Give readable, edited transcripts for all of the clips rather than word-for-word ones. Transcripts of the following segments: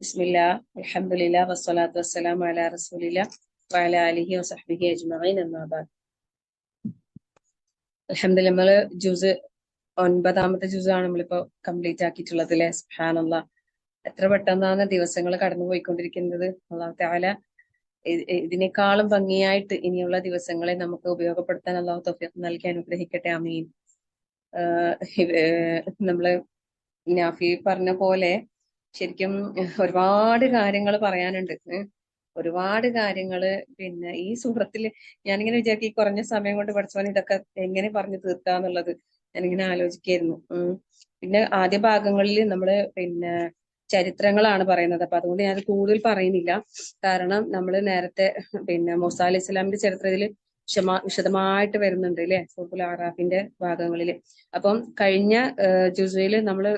ബിസ്മില്ലാ അൽഹംദുലില്ലാ വസ്സലാത്തു വസ്സലാമു അലാ റസൂലില്ലാ വഅലാ ആലിഹി വസഹ്ബിഹി അജ്മഈൻ അമ്മാ ബഅദ്. അൽഹംദുലില്ലാ നമ്മള് ജുസ് 9ാമത്തെ ജുസാണ് നമ്മളിപ്പോ കംപ്ലീറ്റ് ആക്കിയിട്ടുള്ളത് അല്ലെ. സുബ്ഹാനല്ലാഹ്, എത്ര പെട്ടെന്നാണ് ദിവസങ്ങൾ കടന്നു പോയിക്കൊണ്ടിരിക്കുന്നത്. അല്ലാഹു തആല ഇതിനേക്കാളും ഭംഗിയായിട്ട് ഇനിയുള്ള ദിവസങ്ങളെ നമുക്ക് ഉപയോഗപ്പെടുത്താൻ അല്ലാഹു തൗഫീഖ് നൽകി അനുഗ്രഹിക്കട്ടെ. ആമീൻ. നമ്മള് നാഫി പറഞ്ഞ പോലെ ശരിക്കും ഒരുപാട് കാര്യങ്ങൾ പറയാനുണ്ട്. ഒരുപാട് കാര്യങ്ങള് പിന്നെ ഈ സൂറത്തില് ഞാനിങ്ങനെ വിചാരിക്കും, ഈ കുറഞ്ഞ സമയം കൊണ്ട് പഠിച്ചവൻ ഇതൊക്കെ എങ്ങനെ പറഞ്ഞു തീർക്കാന്നുള്ളത് ഞാനിങ്ങനെ ആലോചിക്കായിരുന്നു. പിന്നെ ആദ്യ ഭാഗങ്ങളിൽ നമ്മള് പിന്നെ ചരിത്രങ്ങളാണ് പറയുന്നത്. അപ്പൊ അതുകൊണ്ട് ഞാൻ കൂടുതൽ പറയുന്നില്ല. കാരണം നമ്മൾ നേരത്തെ പിന്നെ മൂസാ അലൈഹി ഇസ്ലാമിന്റെ ചരിത്രത്തിൽ വിശദമായിട്ട് വരുന്നുണ്ട് അല്ലെ, സൂറത്തുൽ അറാഫിന്റെ ഭാഗങ്ങളിൽ. അപ്പം കഴിഞ്ഞ ജുസയില് നമ്മള്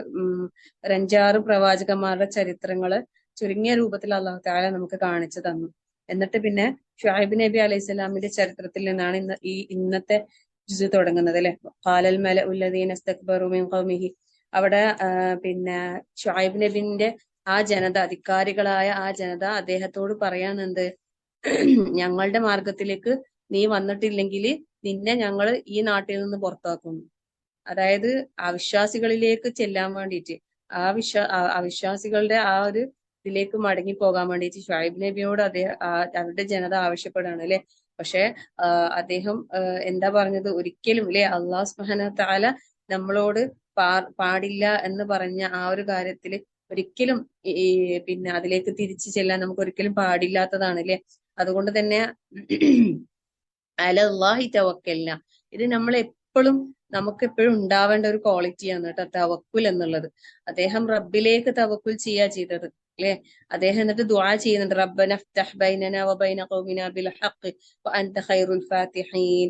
ഒരു 5-6 പ്രവാചകന്മാരുടെ ചരിത്രങ്ങള് ചുരുങ്ങിയ രൂപത്തിൽ അള്ളാഹു തആല നമുക്ക് കാണിച്ചു തന്നു. എന്നിട്ട് പിന്നെ ഷുഐബ് നബി അലൈഹി സ്വലാമിന്റെ ചരിത്രത്തിൽ നിന്നാണ് ഇന്നത്തെ ജുസ് തുടങ്ങുന്നത് അല്ലെ. ഖാലൽ മലഉ ലദീന ഇസ്തക്ബറു മിൻ ഖൗമിഹി. അവിടെ പിന്നെ ഷുഐബ് നബിന്റെ ആ ജനത, അധികാരികളായ ആ ജനത അദ്ദേഹത്തോട് പറയാനുണ്ട്, ഞങ്ങളുടെ മാർഗത്തിലേക്ക് നീ വന്നിട്ടില്ലെങ്കിൽ നിന്നെ ഞങ്ങൾ ഈ നാട്ടിൽ നിന്ന് പുറത്താക്കുന്നു. അതായത് അവിശ്വാസികളിലേക്ക് ചെല്ലാൻ വേണ്ടിയിട്ട്, അവിശ്വാസികളുടെ ആ ഒരു ഇതിലേക്ക് മടങ്ങി പോകാൻ വേണ്ടിയിട്ട് ഷുഐബ് നബിയോട് അവരുടെ ജനത ആവശ്യപ്പെടുകയാണ് അല്ലെ. പക്ഷെ അദ്ദേഹം എന്താ പറഞ്ഞത്? ഒരിക്കലും അല്ലെ, അള്ളാഹു സുബ്ഹാനഹു വ തആല നമ്മളോട് പാടില്ല എന്ന് പറഞ്ഞ ആ ഒരു കാര്യത്തിൽ ഒരിക്കലും പിന്നെ അതിലേക്ക് തിരിച്ചു ചെല്ലാൻ നമുക്ക് ഒരിക്കലും പാടില്ലാത്തതാണ് അല്ലെ. അതുകൊണ്ട് തന്നെ അലല്ലാഹി തവക്കൽന, ഇത് നമ്മൾ എപ്പോഴും നമുക്ക് എപ്പോഴും ഉണ്ടാവേണ്ട ഒരു ക്വാളിറ്റിയാണ് കേട്ടോ, തവക്കുൽ എന്നുള്ളത്. അദ്ദേഹം റബ്ബിലേക്ക് തവക്കുൽ ചെയ്തത് അല്ലെ. അദ്ദേഹം എന്നിട്ട് ദുആ ചെയ്യുന്നുണ്ട്, റബ്ബന ഫ്തഹ് ബൈനനാ വബൈന ഖൗമിനാ ബിൽ ഹഖ് വഅൻത ഖൈറുൽ ഫാത്തിഹീൻ.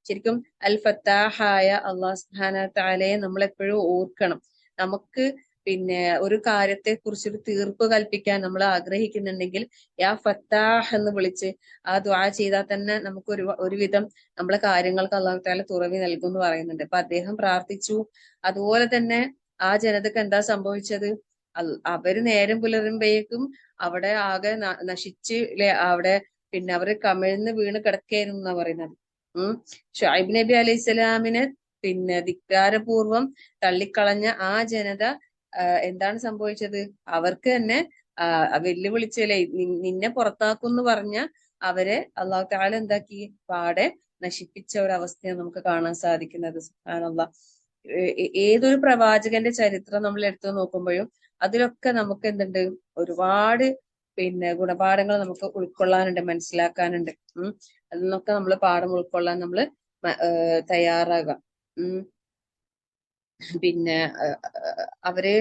ശരിക്കും അൽ ഫത്താഹായ അല്ലാഹു സുബ്ഹാനഹു വ തആലയെ നമ്മൾ എപ്പോഴും ഓർക്കണം. നമുക്ക് പിന്നെ ഒരു കാര്യത്തെ കുറിച്ചൊരു തീർപ്പ് കൽപ്പിക്കാൻ നമ്മൾ ആഗ്രഹിക്കുന്നുണ്ടെങ്കിൽ യാ ഫത്താഹ് എന്ന് വിളിച്ച് ആ ദുആ ചെയ്താൽ തന്നെ നമുക്ക് ഒരുവിധം നമ്മളെ കാര്യങ്ങൾക്ക് അല്ലാഹു തആല തുറവി നൽകും എന്ന് പറയുന്നുണ്ട്. അപ്പൊ അദ്ദേഹം പ്രാർത്ഥിച്ചു. അതുപോലെ തന്നെ ആ ജനതക്ക് എന്താ സംഭവിച്ചത്? അവര് നേരം പുലരുമ്പോഴേക്കും അവിടെ ആകെ നശിച്ച് അവിടെ പിന്നെ അവര് കമിഴ്ന്ന് വീണ് കിടക്കായിരുന്നു എന്നാ പറയുന്നത്. ഷുഐബ് നബി അലൈഹി സ്വലാമിനെ പിന്നെ ധിക്കാരപൂർവം തള്ളിക്കളഞ്ഞ ആ ജനത എന്താണ് സംഭവിച്ചത്? അവർക്ക് തന്നെ വെല്ലുവിളിച്ചല്ലേ, നിന്നെ പുറത്താക്കുമെന്ന് പറഞ്ഞ അവരെ അള്ളാഹു തആല എന്താക്കി? പാടെ നശിപ്പിച്ച ഒരവസ്ഥയാണ് നമുക്ക് കാണാൻ സാധിക്കുന്നത്. സുബ്ഹാനല്ലാഹ്. ഏതൊരു പ്രവാചകന്റെ ചരിത്രം നമ്മൾ എടുത്തു നോക്കുമ്പോഴും അതിലൊക്കെ നമുക്ക് എന്തുണ്ട്? ഒരുപാട് പിന്നെ ഗുണപാഠങ്ങൾ നമുക്ക് ഉൾക്കൊള്ളാനുണ്ട്, മനസ്സിലാക്കാനുണ്ട്. അതിൽ നിന്നൊക്കെ നമ്മൾ പാഠം ഉൾക്കൊള്ളാൻ നമ്മൾ തയ്യാറാകാം. പിന്നെ അവര്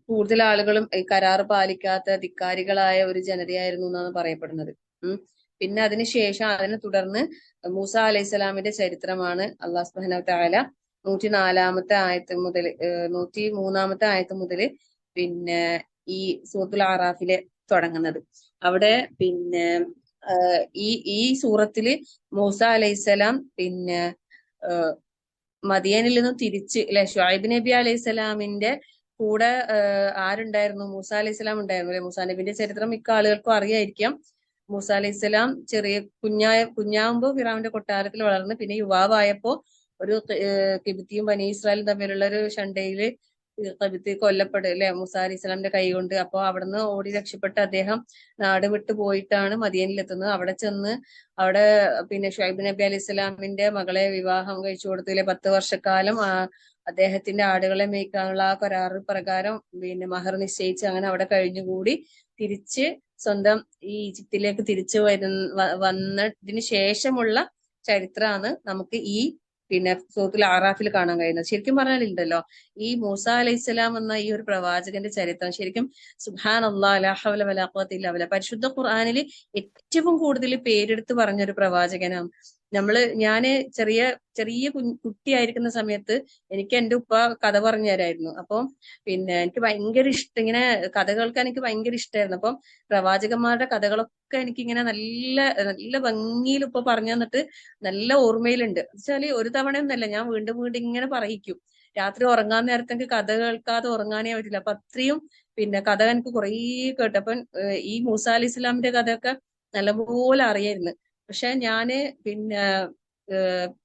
കൂടുതൽ ആളുകളും ഈ കരാറ് പാലിക്കാത്ത ധിക്കാരികളായ ഒരു ജനതയായിരുന്നു എന്നാണ് പറയപ്പെടുന്നത്. പിന്നെ അതിനുശേഷം അതിനെ തുടർന്ന് മൂസ അലൈഹി സ്വലാമിന്റെ ചരിത്രമാണ് അല്ലാഹു സുബ്ഹാനഹു വ തആല 104-ാമത്തെ ആയത്ത് മുതൽ 103-ാമത്തെ ആയത്ത് മുതൽ പിന്നെ ഈ സൂറത്തുൽ അറാഫിലെ തുടങ്ങുന്നത്. അവിടെ പിന്നെ ഈ സൂറത്തില് മൂസ അലൈഹിസ്സലാം പിന്നെ മദിയനിൽ നിന്നും തിരിച്ച് അല്ലെ, ഷുഐബ് നബി അലൈഹി സ്വലാമിന്റെ കൂടെ ആരുണ്ടായിരുന്നു? മൂസ അലൈഹി സ്വലാം ഉണ്ടായിരുന്നു അല്ലെ. മൂസാ നബിന്റെ ചരിത്രം മിക്ക ആളുകൾക്കും അറിയായിരിക്കാം. മൂസ അലൈഹി സ്വലാം ചെറിയ കുഞ്ഞാവുമ്പോ ഫിറഔന്റെ കൊട്ടാരത്തിൽ വളർന്ന്, പിന്നെ യുവാവായപ്പോ ഒരു കിബിത്തിയും ബനി ഇസ്രായേലും തമ്മിലുള്ള ഒരു ഷണ്ടയില് കിബിത്തി കൊല്ലപ്പെടും അല്ലെ, മൂസ അലൈഹി സ്വലാമിന്റെ കൈ കൊണ്ട്. അപ്പൊ അവിടുന്ന് ഓടി രക്ഷപ്പെട്ട് അദ്ദേഹം നാട് വിട്ടു പോയിട്ടാണ് മദിയനിൽ എത്തുന്നത്. അവിടെ ചെന്ന് അവിടെ പിന്നെ ഷുഐബ് നബി അലൈഹി സ്വലാമിന്റെ മകളെ വിവാഹം കഴിച്ചു കൊടുത്തില്ലേ. 10 വർഷക്കാലം അദ്ദേഹത്തിന്റെ ആടുകളെ മേയ്ക്കാനുള്ള ആ കരാറ് പ്രകാരം പിന്നെ മഹർ നിശ്ചയിച്ച് അങ്ങനെ അവിടെ കഴിഞ്ഞുകൂടി തിരിച്ച് സ്വന്തം ഈ ഈജിപ്തിലേക്ക് തിരിച്ചു വന്നതിന് ശേഷമുള്ള ചരിത്രമാണ് നമുക്ക് ഈ പിന്നെ സൂറത്തുൽ അറാഫിൽ കാണാൻ കഴിയുന്നത്. ശരിക്കും പറഞ്ഞാലുണ്ടല്ലോ, ഈ മൂസ അലൈഹിസ്സലാം എന്ന ഈ ഒരു പ്രവാചകന്റെ ചരിത്രം ശരിക്കും സുബ്ഹാനല്ലാഹ് ലാ ഹൗല വലാ ഖുവത ഇല്ലാ ബില്ലാഹ്, പരിശുദ്ധ ഖുർആനിൽ ഏറ്റവും കൂടുതൽ പേരെടുത്ത് പറഞ്ഞൊരു പ്രവാചകനാണ്. ഞാന് ചെറിയ കുട്ടിയായിരിക്കുന്ന സമയത്ത് എനിക്ക് എന്റെ ഉപ്പ കഥ പറഞ്ഞു തരായിരുന്നു. അപ്പം പിന്നെ എനിക്ക് ഭയങ്കര ഇഷ്ടം, ഇങ്ങനെ കഥ കേൾക്കാൻ എനിക്ക് ഭയങ്കര ഇഷ്ടമായിരുന്നു. അപ്പം പ്രവാചകന്മാരുടെ കഥകളൊക്കെ എനിക്കിങ്ങനെ നല്ല നല്ല ഭംഗിയിൽ ഉപ്പ പറഞ്ഞു തന്നിട്ട് നല്ല ഓർമ്മയിലുണ്ട്. വെച്ചാല് ഒരു തവണയൊന്നല്ല, ഞാൻ വീണ്ടും വീണ്ടും ഇങ്ങനെ പറയിക്കും. രാത്രി ഉറങ്ങാൻ നേരത്തെ എനിക്ക് കഥ കേൾക്കാതെ ഉറങ്ങാനേ പറ്റില്ല. അപ്പൊ അത്രയും പിന്നെ കഥ എനിക്ക് കുറേ കേട്ടപ്പം ഈ മൂസ അലി ഇസ്ലാമിന്റെ കഥയൊക്കെ നല്ലപോലെ അറിയായിരുന്നു. പക്ഷെ ഞാന് പിന്നെ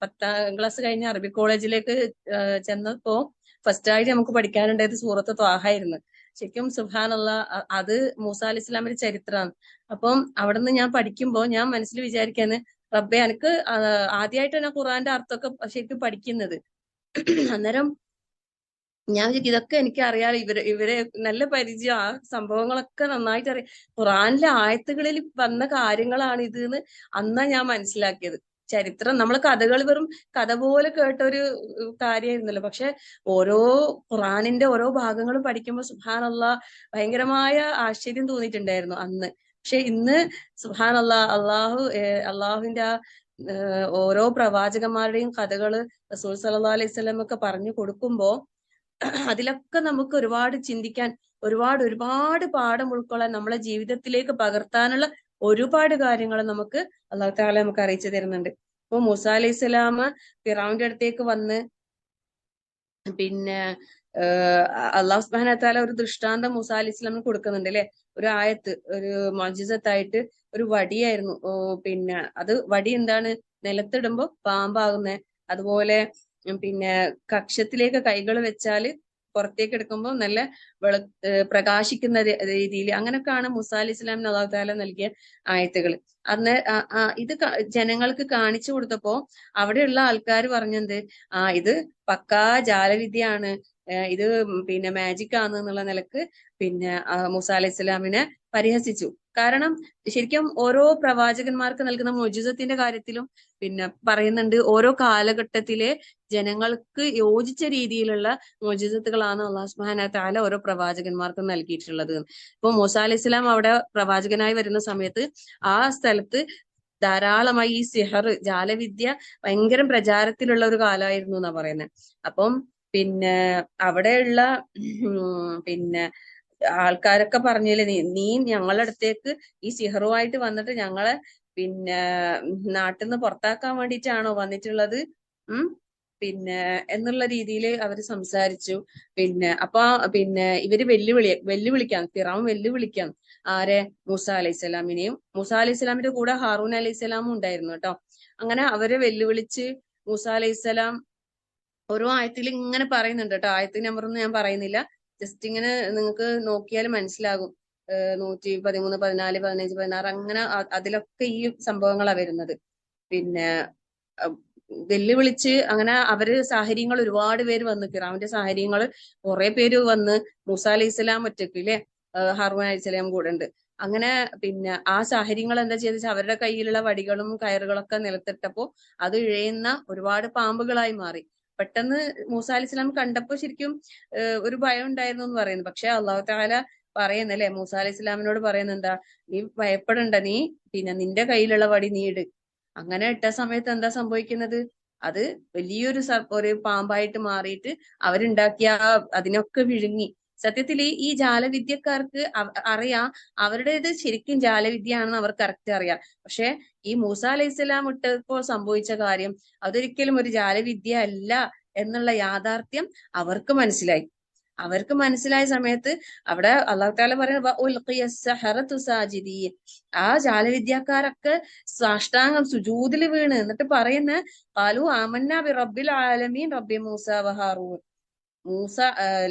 10ാം ക്ലാസ് കഴിഞ്ഞ് അറബി കോളേജിലേക്ക് ചെന്നപ്പോ ഫസ്റ്റ് ആയിട്ട് നമുക്ക് പഠിക്കാനുണ്ടായത് സൂറത്ത് ത്വാഹായിരുന്നു. ശരിക്കും സുബ്ഹാനല്ലാ, അത് മൂസ അലി ഇസ്ലാമിന്റെ ചരിത്രമാണ്. അപ്പം അവിടുന്ന് ഞാൻ പഠിക്കുമ്പോ ഞാൻ മനസ്സിൽ വിചാരിക്കാന്ന്, റബ്ബെ എനിക്ക് ആദ്യമായിട്ട് തന്നെ ഖുറാന്റെ അർത്ഥമൊക്കെ ശരിക്കും പഠിക്കുന്നത്. അന്നേരം ഞാൻ വിചാരിക്കും ഇതൊക്കെ എനിക്ക് അറിയാം, ഇവരെ നല്ല പരിചയം, ആ സംഭവങ്ങളൊക്കെ നന്നായിട്ട് അറിയാം, ഖുറാനിലെ ആയത്തുകളിൽ വന്ന കാര്യങ്ങളാണ് ഇത് എന്ന് അന്നാ ഞാൻ മനസ്സിലാക്കിയത്. ചരിത്രം നമ്മൾ കഥകൾ വെറും കഥ പോലെ കേട്ടൊരു കാര്യമായിരുന്നല്ലോ. പക്ഷെ ഓരോ ഖുറാനിന്റെ ഓരോ ഭാഗങ്ങളും പഠിക്കുമ്പോൾ സുബ്ഹാനല്ലാ ഭയങ്കരമായ ആശ്ചര്യം തോന്നിയിട്ടുണ്ടായിരുന്നു അന്ന്. പക്ഷെ ഇന്ന് സുബ്ഹാനല്ലാ, അള്ളാഹുവിന്റെ ആ ഓരോ പ്രവാചകന്മാരുടെയും കഥകള് റസൂൽ സല്ലല്ലാഹു അലൈഹി വസല്ലം ഒക്കെ പറഞ്ഞു കൊടുക്കുമ്പോ അതിലൊക്കെ നമുക്ക് ഒരുപാട് ചിന്തിക്കാൻ, ഒരുപാട് പാഠം ഉൾക്കൊള്ളാൻ, നമ്മളെ ജീവിതത്തിലേക്ക് പകർത്താനുള്ള ഒരുപാട് കാര്യങ്ങൾ നമുക്ക് അള്ളാഹു തആല നമുക്ക് അറിയിച്ചു തരുന്നുണ്ട്. ഇപ്പൊ മൂസ അലൈഹി സ്വലാം ഫിറഔന്റെ അടുത്തേക്ക് വന്ന് പിന്നെ അള്ളാഹു സുബ്ഹാനഹു വ തആല ഒരു ദൃഷ്ടാന്തം മൂസ അലൈഹി സ്വലാമിന് കൊടുക്കുന്നുണ്ട് അല്ലെ. ഒരു ആയത്ത്, ഒരു മുഅ്ജിസത്തായിട്ട് ഒരു വടിയായിരുന്നു. പിന്നെ അത് വടി എന്താണ്, നിലത്തിടുമ്പോ പാമ്പാകുന്നേ, അതുപോലെ പിന്നെ കക്ഷത്തിലേക്ക് കൈകൾ വെച്ചാല് പുറത്തേക്ക് എടുക്കുമ്പോൾ നല്ല പ്രകാശിക്കുന്ന രീതിയിൽ, അങ്ങനെയൊക്കെയാണ് മൂസ അലൈഹി സ്വലാമിന് അള്ളാഹു തആല നൽകിയ ആയത്തുകൾ. അന്ന് ഇത് ജനങ്ങൾക്ക് കാണിച്ചു കൊടുത്തപ്പോ അവിടെയുള്ള ആൾക്കാർ പറഞ്ഞെന്ത്, ഇത് പക്കാ ജാലവിദ്യയാണ്, ഇത് പിന്നെ മാജിക് ആണ് എന്നുള്ള നിലക്ക് പിന്നെ മൂസ അലൈഹി സ്വലാമിനെ പരിഹസിച്ചു. കാരണം ശരിക്കും ഓരോ പ്രവാചകന്മാർക്ക് നൽകുന്ന മുഅ്ജിസത്തിന്റെ കാര്യത്തിലും പിന്നെ പറയുന്നുണ്ട്, ഓരോ കാലഘട്ടത്തിലെ ജനങ്ങൾക്ക് യോജിച്ച രീതിയിലുള്ള മുഅ്ജിസത്തുകളാണ് അല്ലാഹു സുബ്ഹാനഹു വ തആല ഓരോ പ്രവാചകന്മാർക്കും നൽകിയിട്ടുള്ളത്. ഇപ്പൊ മൂസ അലൈഹി സ്വലാം അവിടെ പ്രവാചകനായി വരുന്ന സമയത്ത് ആ സ്ഥലത്ത് ധാരാളമായി ഈ സിഹർ, ജാലവിദ്യ ഭയങ്കര പ്രചാരത്തിലുള്ള ഒരു കാലമായിരുന്നു എന്നാ പറയുന്നത്. അപ്പം പിന്നെ അവിടെയുള്ള പിന്നെ ആൾക്കാരൊക്കെ പറഞ്ഞില്ലേ, നീ ഞങ്ങളുടെ അടുത്തേക്ക് ഈ സിഹറുമായിട്ട് വന്നിട്ട് ഞങ്ങളെ പിന്നെ നാട്ടിൽ നിന്ന് പുറത്താക്കാൻ വേണ്ടിയിട്ടാണോ വന്നിട്ടുള്ളത് പിന്നെ എന്നുള്ള രീതിയിൽ അവർ സംസാരിച്ചു. പിന്നെ അപ്പൊ പിന്നെ ഇവര് വെല്ലുവിളിക്കാം, ഫിറഔൻ വെല്ലുവിളിക്കാം ആരെ, മൂസ അലൈഹി സ്വലാമിനെയും. മൂസ അലൈഹി സ്വലാമിന്റെ കൂടെ ഹാറൂൻ അലൈഹി സ്വലാമും ഉണ്ടായിരുന്നു കേട്ടോ. അങ്ങനെ അവരെ വെല്ലുവിളിച്ച് മൂസ അലൈഹി സ്വലാം ഓരോ ആയത്തിൽ ഇങ്ങനെ പറയുന്നുണ്ട് കേട്ടോ. ആയത്ത് നമ്പറൊന്നും ഞാൻ പറയുന്നില്ല, ജസ്റ്റ് ഇങ്ങനെ നിങ്ങൾക്ക് നോക്കിയാൽ മനസ്സിലാകും. 113, 14, 15, 16 അങ്ങനെ അതിലൊക്കെ ഈ സംഭവങ്ങളാണ് വരുന്നത്. പിന്നെ വെല്ലുവിളിച്ച് അങ്ങനെ അവര് സാഹചര്യങ്ങൾ ഒരുപാട് പേര് വന്ന്, ഫിറഔന്റെ സാഹചര്യങ്ങൾ കുറെ പേര് വന്ന്, മൂസ അലൈഹി സ്വലാം ഒറ്റയ്ക്ക് ഇല്ലേ, ഹാറൂൻ അലൈഹി സ്വലാം കൂടെ ഉണ്ട്. അങ്ങനെ പിന്നെ ആ സാഹചര്യങ്ങൾ എന്താ ചെയ്തെന്ന് അവരുടെ കയ്യിലുള്ള വടികളും കയറുകളൊക്കെ നിലത്തിട്ടപ്പോ അത് ഇഴയുന്ന ഒരുപാട് പാമ്പുകളായി മാറി. പെട്ടെന്ന് മൂസ അലൈഹി സ്വലാം കണ്ടപ്പോ ശരിക്കും ഒരു ഭയം ഉണ്ടായിരുന്നു എന്ന് പറയുന്നു. പക്ഷെ അള്ളാഹു തആല പറയുന്നല്ലേ, മൂസ അലൈഹി സ്വലാമിനോട് പറയുന്നെന്താ, നീ ഭയപ്പെടണ്ട, നീ പിന്നെ നിന്റെ കയ്യിലുള്ള വടി നീ ഇട്. അങ്ങനെ ഇട്ട സമയത്ത് എന്താ സംഭവിക്കുന്നത്, അത് വലിയൊരു ഒരു പാമ്പായിട്ട് മാറിയിട്ട് അവരുണ്ടാക്കിയ അതിനൊക്കെ വിഴുങ്ങി. സത്യത്തിൽ ഈ ജാലവിദ്യക്കാർക്ക് അറിയാം അവരുടേത് ശരിക്കും ജാലവിദ്യയാണെന്ന് അവർക്ക് കറക്റ്റ് അറിയാം. പക്ഷെ ഈ മൂസ അലൈഹി സ്വലാം ഇട്ടപ്പോൾ സംഭവിച്ച കാര്യം അതൊരിക്കലും ഒരു ജാലവിദ്യ അല്ല എന്നുള്ള യാഥാർത്ഥ്യം അവർക്ക് മനസ്സിലായി. അവർക്ക് മനസ്സിലായ സമയത്ത് അവിടെ അള്ളാഹു തആല പറയുന്നത് ആ ജാലവിദ്യക്കാരൊക്കെ സാഷ്ടാംഗം സുജൂദിൽ വീണ് എന്നിട്ട് പറയുന്ന ഖാലു ആമന്നാ ബി റബ്ബിൽ ആലമീൻ റബ്ബി മൂസ വ ഹാറൂൻ, മൂസ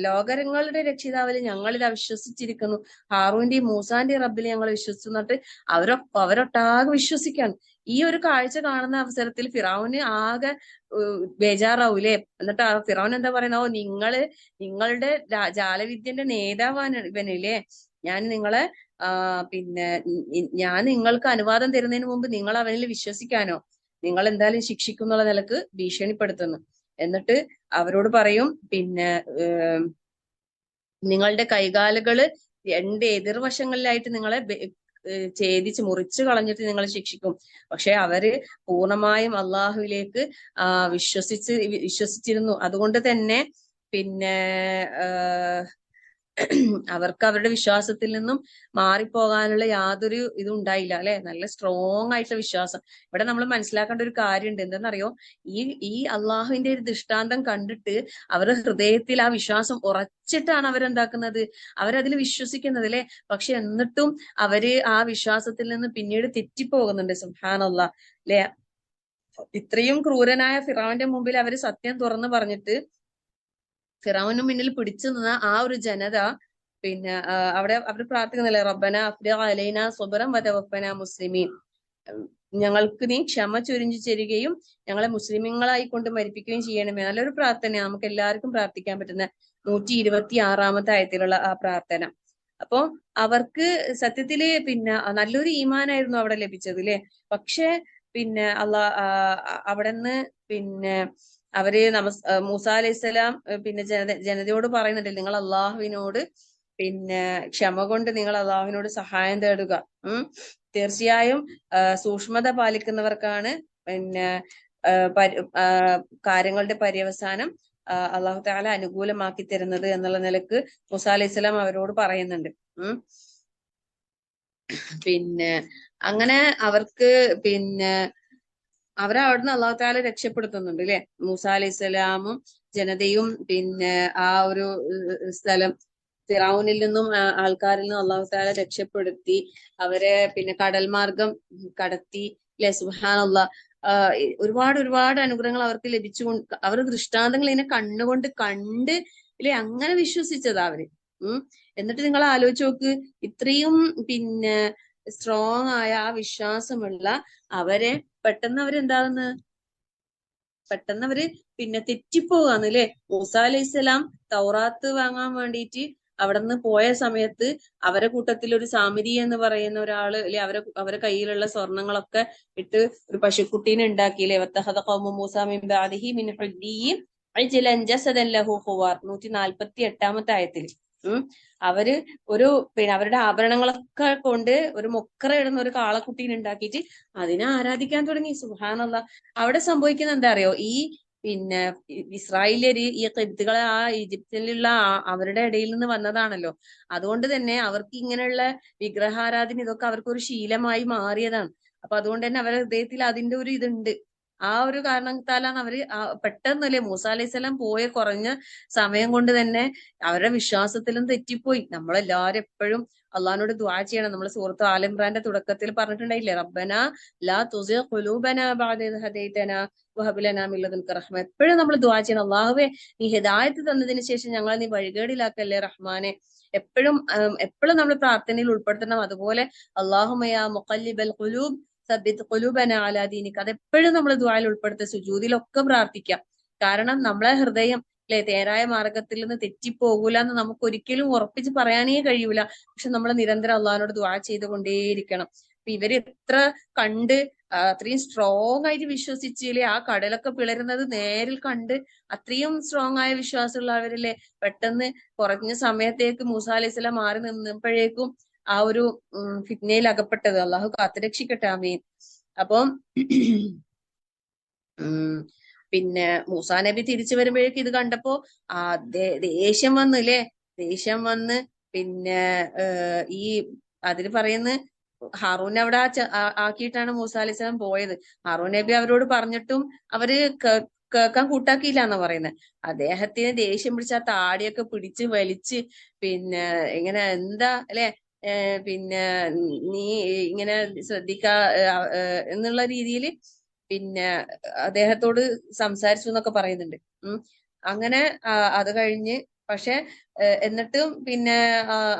ലോകരങ്ങളുടെ രക്ഷിതാവിൽ ഞങ്ങൾ ഇത് വിശ്വസിച്ചിരിക്കുന്നു, ഹാറൂന്റെയും മൂസാന്റെയും റബ്ബിൽ ഞങ്ങൾ വിശ്വസിച്ചു എന്നിട്ട് അവരൊട്ടാകെ വിശ്വസിക്കാണ്. ഈ ഒരു കാഴ്ച കാണുന്ന അവസരത്തിൽ ഫിറഔന് ആകെ ബേജാറാവൂലേ. എന്നിട്ട് ഫിറഔൻ എന്താ പറയുന്നത്, നിങ്ങളുടെ ജാലവിദ്യന്റെ നേതാവാണ് ഇവനില്ലേ, ഞാൻ നിങ്ങളെ പിന്നെ ഞാൻ നിങ്ങൾക്ക് അനുവാദം തരുന്നതിന് മുമ്പ് നിങ്ങൾ അവനിൽ വിശ്വസിക്കാനോ, നിങ്ങൾ എന്തായാലും ശിക്ഷിക്കും എന്നുള്ള നിലക്ക് ഭീഷണിപ്പെടുത്തുന്നു. എന്നിട്ട് അവരോട് പറയും പിന്നെ നിങ്ങളുടെ കൈകാലുകള് രണ്ട് എതിർവശങ്ങളിലായിട്ട് നിങ്ങളെ ഛേദിച്ച് മുറിച്ചു കളഞ്ഞിട്ട് നിങ്ങൾ ശിക്ഷിക്കും. പക്ഷെ അവര് പൂർണ്ണമായും അള്ളാഹുവിലേക്ക് വിശ്വസിച്ചിരുന്നു. അതുകൊണ്ട് തന്നെ പിന്നെ അവർക്ക് അവരുടെ വിശ്വാസത്തിൽ നിന്നും മാറിപ്പോകാനുള്ള യാതൊരു ഇതും ഉണ്ടായില്ല അല്ലെ. നല്ല സ്ട്രോങ് ആയിട്ടുള്ള വിശ്വാസം. ഇവിടെ നമ്മൾ മനസ്സിലാക്കേണ്ട ഒരു കാര്യമുണ്ട്. എന്തെന്നറിയോ, ഈ അള്ളാഹുവിന്റെ ഒരു ദൃഷ്ടാന്തം കണ്ടിട്ട് അവരുടെ ഹൃദയത്തിൽ ആ വിശ്വാസം ഉറച്ചിട്ടാണ് അവരെന്താക്കുന്നത്, അവരതിൽ വിശ്വസിക്കുന്നത് അല്ലെ. പക്ഷെ എന്നിട്ടും അവര് ആ വിശ്വാസത്തിൽ നിന്ന് പിന്നീട് തെറ്റിപ്പോകുന്നുണ്ട്. സുബ്ഹാനല്ലാഹ് അല്ലെ. ഇത്രയും ക്രൂരനായ ഫിറഔന്റെ മുമ്പിൽ അവര് സത്യം തുറന്നു പറഞ്ഞിട്ട് ഫിറൗന് മുന്നിൽ പിടിച്ചു നിന്ന ആ ഒരു ജനത പിന്നെ അവിടെ അവർ പ്രാർത്ഥിക്കുന്നില്ലേ, റബ്ബന അഫ്രിഗ അലൈന സ്വബറൻ വതവഫന മുസ്ലിമീൻ, ഞങ്ങൾക്ക് നീ ക്ഷമ ചൊരിഞ്ഞു തരികയും ഞങ്ങളെ മുസ്ലിമീങ്ങളായി കൊണ്ട് മരിപ്പിക്കുകയും ചെയ്യണമേ. നല്ലൊരു പ്രാർത്ഥനയാണ്, നമുക്ക് എല്ലാവർക്കും പ്രാർത്ഥിക്കാൻ പറ്റുന്ന 126-ാമത്തെ ആയത്തിലുള്ള ആ പ്രാർത്ഥന. അപ്പൊ അവർക്ക് സത്യത്തില് പിന്നെ നല്ലൊരു ഈമാനായിരുന്നു അവിടെ ലഭിച്ചത് അല്ലെ. പക്ഷെ പിന്നെ അവിടുന്ന് പിന്നെ അവര് മൂസ അലൈഹിസ്സലാം പിന്നെ ജനതയോട് പറയുന്നുണ്ട്, നിങ്ങൾ അള്ളാഹുവിനോട് പിന്നെ ക്ഷമ കൊണ്ട് നിങ്ങൾ അള്ളാഹുവിനോട് സഹായം തേടുക. തീർച്ചയായും സൂക്ഷ്മത പാലിക്കുന്നവർക്കാണ് പിന്നെ കാര്യങ്ങളുടെ പര്യവസാനം അള്ളാഹു തആല അനുകൂലമാക്കി തരുന്നത് എന്നുള്ള നിലക്ക് മൂസ അലൈഹിസ്സലാം അവരോട് പറയുന്നുണ്ട്. പിന്നെ അങ്ങനെ അവർക്ക് പിന്നെ അവരെ അവിടുന്ന് അള്ളാഹു തആല രക്ഷപ്പെടുത്തുന്നുണ്ട് അല്ലെ. മൂസ അലൈഹിസ്സലാമും ജനതയും പിന്നെ ആ ഒരു സ്ഥലം ഫിറഔനിൽ നിന്നും ആൾക്കാരിൽ നിന്നും അള്ളാഹു തആല രക്ഷപ്പെടുത്തി അവരെ പിന്നെ കടൽ മാർഗം കടത്തി അല്ലെ. സുബ്ഹാനല്ലാഹ്. ഒരുപാട് അനുഗ്രഹങ്ങൾ അവർക്ക് ലഭിച്ചുകൊണ്ട് അവർ ദൃഷ്ടാന്തങ്ങൾ ഇതിനെ കണ്ണുകൊണ്ട് കണ്ട് അല്ലെ അങ്ങനെ വിശ്വസിച്ചതാ അവര്. എന്നിട്ട് നിങ്ങൾ ആലോചിച്ച് നോക്ക്, ഇത്രയും പിന്നെ സ്ട്രോങ് ആയ ആ വിശ്വാസമുള്ള അവരെ പെട്ടെന്ന് അവര് പിന്നെ തെറ്റിപ്പോകാന്ന് അല്ലെ. മൂസ അലൈഹിസ്സലാം തൗറാത്ത് വാങ്ങാൻ വേണ്ടിയിട്ട് അവിടെ നിന്ന് പോയ സമയത്ത് അവരെ കൂട്ടത്തിൽ ഒരു സാമിരി എന്ന് പറയുന്ന ഒരാള് അല്ലെ അവരെ കയ്യിലുള്ള സ്വർണങ്ങളൊക്കെ ഇട്ട് ഒരു പശുക്കുട്ടീനെ ഉണ്ടാക്കിയില്ലേ. വത്തഖദ ഖൗമു മൂസ മിൻ ബഅദിഹി മിൻ ഹുദ്ദിയിൻ അജ്ലൻ ജസദൻ ലഹു ഖുവാർ 148-ാമത്തെ ആയത്തിൽ അവര് ഒരു പിന്നെ അവരുടെ ആഭരണങ്ങളൊക്കെ കൊണ്ട് ഒരു മൊക്കറ ഇടുന്ന ഒരു കാളക്കുട്ടീനെ ഉണ്ടാക്കിയിട്ട് അതിനെ ആരാധിക്കാൻ തുടങ്ങി. സുബ്ഹാനല്ലാഹ്. അവിടെ സംഭവിക്കുന്ന എന്താ അറിയോ, ഈ പിന്നെ ഇസ്രായേലിയര് ഈ ഖിബ്തികളെ ആ ഈജിപ്തിലുള്ള അവരുടെ ഇടയിൽ നിന്ന് വന്നതാണല്ലോ. അതുകൊണ്ട് തന്നെ അവർക്ക് ഇങ്ങനെയുള്ള വിഗ്രഹാരാധന ഇതൊക്കെ അവർക്ക് ഒരു ശീലമായി മാറിയതാണ്. അപ്പൊ അതുകൊണ്ട് തന്നെ അവരുടെ ഹൃദയത്തിൽ അതിന്റെ ഒരു ഇതുണ്ട്. ആ ഒരു കാരണത്താലാണ് അവര് പെട്ടെന്നല്ലേ മൂസ അലൈഹിസ്സലാം പോയ കുറഞ്ഞ സമയം കൊണ്ട് തന്നെ അവരുടെ വിശ്വാസത്തിലും തെറ്റിപ്പോയി. നമ്മളെല്ലാരും എപ്പോഴും അള്ളാഹിനോട് ദുആ ചെയ്യണം. നമ്മൾ സൂറത്ത് ആൽ ഇംറാന്റെ തുടക്കത്തിൽ പറഞ്ഞിട്ടുണ്ടായില്ലേ, റബ്ബന ലാ തുസിഗ ഖുലൂബന ബഅദ ഇദ് ഹദൈതന വഹബ് ലനാ മിൻ ലദുൻക റഹ്മ. എപ്പോഴും നമ്മൾ ദുആ ചെയ്യണം, അല്ലാഹുവേ നീ ഹിദായത്ത് തന്നതിന് ശേഷം ഞങ്ങളെ നീ വഴികേടിലാക്കല്ലേ റഹ്മാനെ. എപ്പോഴും നമ്മൾ പ്രാർത്ഥനയിൽ ഉൾപ്പെടുത്തണം. അതുപോലെ അല്ലാഹുമ്മ യാ മുഖല്ലിബൽ ഖുലൂബ് സബ്ബിത് ഖുലൂബന അലാ ദീനിക, അതെപ്പോഴും നമ്മൾ ദുആയിൽ ഉൾപ്പെടുത്തുക, സുജൂദിലൊക്കെ പ്രാർത്ഥിക്കാം. കാരണം നമ്മളെ ഹൃദയം അല്ലെ നേരായ മാർഗത്തിൽ നിന്ന് തെറ്റിപ്പോകൂല എന്ന് നമുക്ക് ഒരിക്കലും ഉറപ്പിച്ച് പറയാനേ കഴിയൂല. പക്ഷെ നമ്മൾ നിരന്തരം അള്ളാഹിനോട് ദുആ ചെയ്തുകൊണ്ടേയിരിക്കണം. അപ്പൊ ഇവര് എത്ര കണ്ട് അത്രയും സ്ട്രോങ് ആയിട്ട് വിശ്വസിച്ചില്ലേ, ആ കടലൊക്കെ പിളരുന്നത് നേരിൽ കണ്ട് അത്രയും സ്ട്രോങ് ആയ വിശ്വാസമുള്ളവരല്ലേ പെട്ടെന്ന് കുറഞ്ഞ സമയത്തേക്ക് മൂസ അലൈഹിസ്സലാം മാറി നിന്നപ്പോഴേക്കും ആ ഒരു ഫിത്നയിൽ അകപ്പെട്ടത്. അള്ളാഹു കാത്തുരക്ഷിക്കട്ടെ, ആമീൻ. അപ്പം പിന്നെ മൂസാ നബി തിരിച്ചു വരുമ്പോഴേക്കും ഇത് കണ്ടപ്പോ ദേഷ്യം വന്നു അല്ലേ. ദേഷ്യം വന്ന് പിന്നെ ഈ അതിൽ പറയുന്ന ഹാറൂൻ അവിടെ ആക്കിയിട്ടാണ് മൂസ അലൈഹിസ്സലാം പോയത്. ഹാറൂൻ നബി അവരോട് പറഞ്ഞിട്ടും അവര് കേൾക്കാൻ കൂട്ടാക്കിയില്ല എന്നാ പറയുന്നത്. അദ്ദേഹത്തിന് ദേഷ്യം പിടിച്ച ആ താടിയൊക്കെ പിടിച്ച് വലിച്ച് പിന്നെ ഇങ്ങനെ എന്താ അല്ലെ പിന്നെ നീ ഇങ്ങനെ എന്നുള്ള രീതിയിൽ പിന്നെ അദ്ദേഹത്തോട് സംസാരിച്ചു എന്നൊക്കെ പറയുന്നുണ്ട്. അങ്ങനെ അത് കഴിഞ്ഞ് പക്ഷെ എന്നിട്ടും പിന്നെ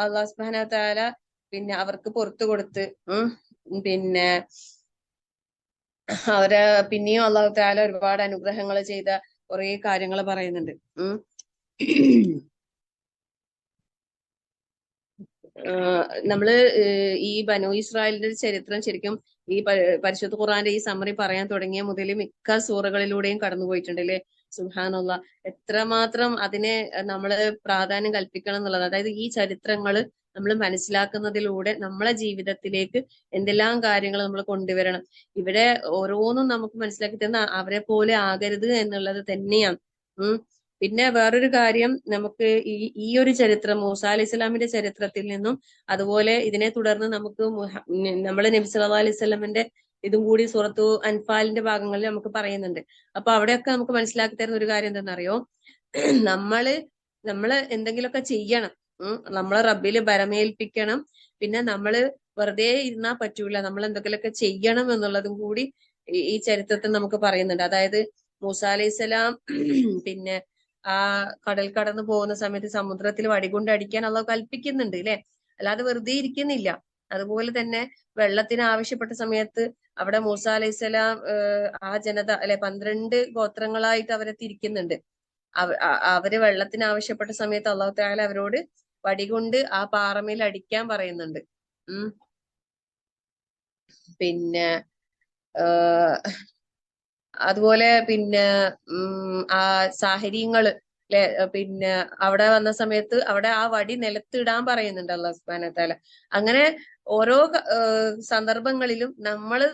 അല്ലാഹു സുബ്ഹാനഹു വ തആല പിന്നെ അവർക്ക് പുറത്തു കൊടുത്ത് പിന്നെ അവരെ പിന്നെയും അല്ലാഹു തആല ഒരുപാട് അനുഗ്രഹങ്ങൾ ചെയ്ത കുറെ കാര്യങ്ങൾ പറയുന്നുണ്ട്. നമ്മള് ഈ ബനൂ ഇസ്രായേലിന്റെ ചരിത്രം ശരിക്കും ഈ പരിശുദ്ധ ഖുർആന്റെ ഈ സമ്മറി പറയാൻ തുടങ്ങിയ മുതൽ മിക്ക സൂറകളിലൂടെയും കടന്നുപോയിട്ടുണ്ട് അല്ലെ. സുബ്ഹാനല്ലാഹ്. എത്രമാത്രം അതിനെ നമ്മള് പ്രാധാന്യം കൽപ്പിക്കണം എന്നുള്ളത്. അതായത് ഈ ചരിത്രങ്ങൾ നമ്മൾ മനസ്സിലാക്കുന്നതിലൂടെ നമ്മളെ ജീവിതത്തിലേക്ക് എന്തെല്ലാം കാര്യങ്ങൾ നമ്മൾ കൊണ്ടുവരണം. ഇവിടെ ഓരോന്നും നമുക്ക് മനസ്സിലാക്കി തരുന്ന അവരെ പോലെ ആകരുത് എന്നുള്ളത് തന്നെയാണ്. പിന്നെ വേറൊരു കാര്യം, നമുക്ക് ഈ ഒരു ചരിത്രം മൂസാ അലൈഹി സ്വലാമിന്റെ ചരിത്രത്തിൽ നിന്നും അതുപോലെ ഇതിനെ തുടർന്ന് നമുക്ക് നമ്മള് നബി സല്ലല്ലാഹു അലൈഹി വസല്ലമന്റെ ഇതും കൂടി സൂറത്തു അൻഫാലിന്റെ ഭാഗങ്ങളിൽ നമുക്ക് പറയുന്നുണ്ട്. അപ്പൊ അവിടെയൊക്കെ നമുക്ക് മനസ്സിലാക്കി തരുന്ന ഒരു കാര്യം എന്താണെന്നറിയോ? നമ്മള് നമ്മള് എന്തെങ്കിലുമൊക്കെ ചെയ്യണം. നമ്മളെ റബ്ബില് ബരമേൽപ്പിക്കണം. പിന്നെ നമ്മള് വെറുതെ ഇരുന്നാ പറ്റൂല, നമ്മൾ എന്തെങ്കിലുമൊക്കെ ചെയ്യണം എന്നുള്ളതും കൂടി ഈ ചരിത്രത്തിൽ നമുക്ക് പറയുന്നുണ്ട്. അതായത് മൂസാ അലൈഹിസ്സലാം പിന്നെ ആ കടൽ കടന്നു പോകുന്ന സമയത്ത് സമുദ്രത്തിൽ വടികൊണ്ട് അടിക്കാൻ അള്ളാഹു കൽപ്പിക്കുന്നുണ്ട് അല്ലെ? അല്ലാതെ വെറുതെ ഇരിക്കുന്നില്ല. അതുപോലെ തന്നെ വെള്ളത്തിന് ആവശ്യപ്പെട്ട സമയത്ത് അവിടെ മൂസാ അലൈഹിസ്സലാം ആ ജനത അല്ലെ 12 ഗോത്രങ്ങളായിട്ട് അവരെ തിരിക്കുന്നുണ്ട്. അവര് വെള്ളത്തിന് ആവശ്യപ്പെട്ട സമയത്ത് അള്ളാഹു തആല അവരോട് വടികൊണ്ട് ആ പാറമേൽ അടിക്കാൻ പറയുന്നുണ്ട്. പിന്നെ അതുപോലെ പിന്നെ ആ സാഹചര്യങ്ങള് ല്ലെ, പിന്നെ അവിടെ വന്ന സമയത്ത് അവിടെ ആ വടി നിലത്തിടാൻ പറയുന്നുണ്ട് അല്ലാഹു സുബ്ഹാനഹു വ തആല. അങ്ങനെ ഓരോ സന്ദർഭങ്ങളിലും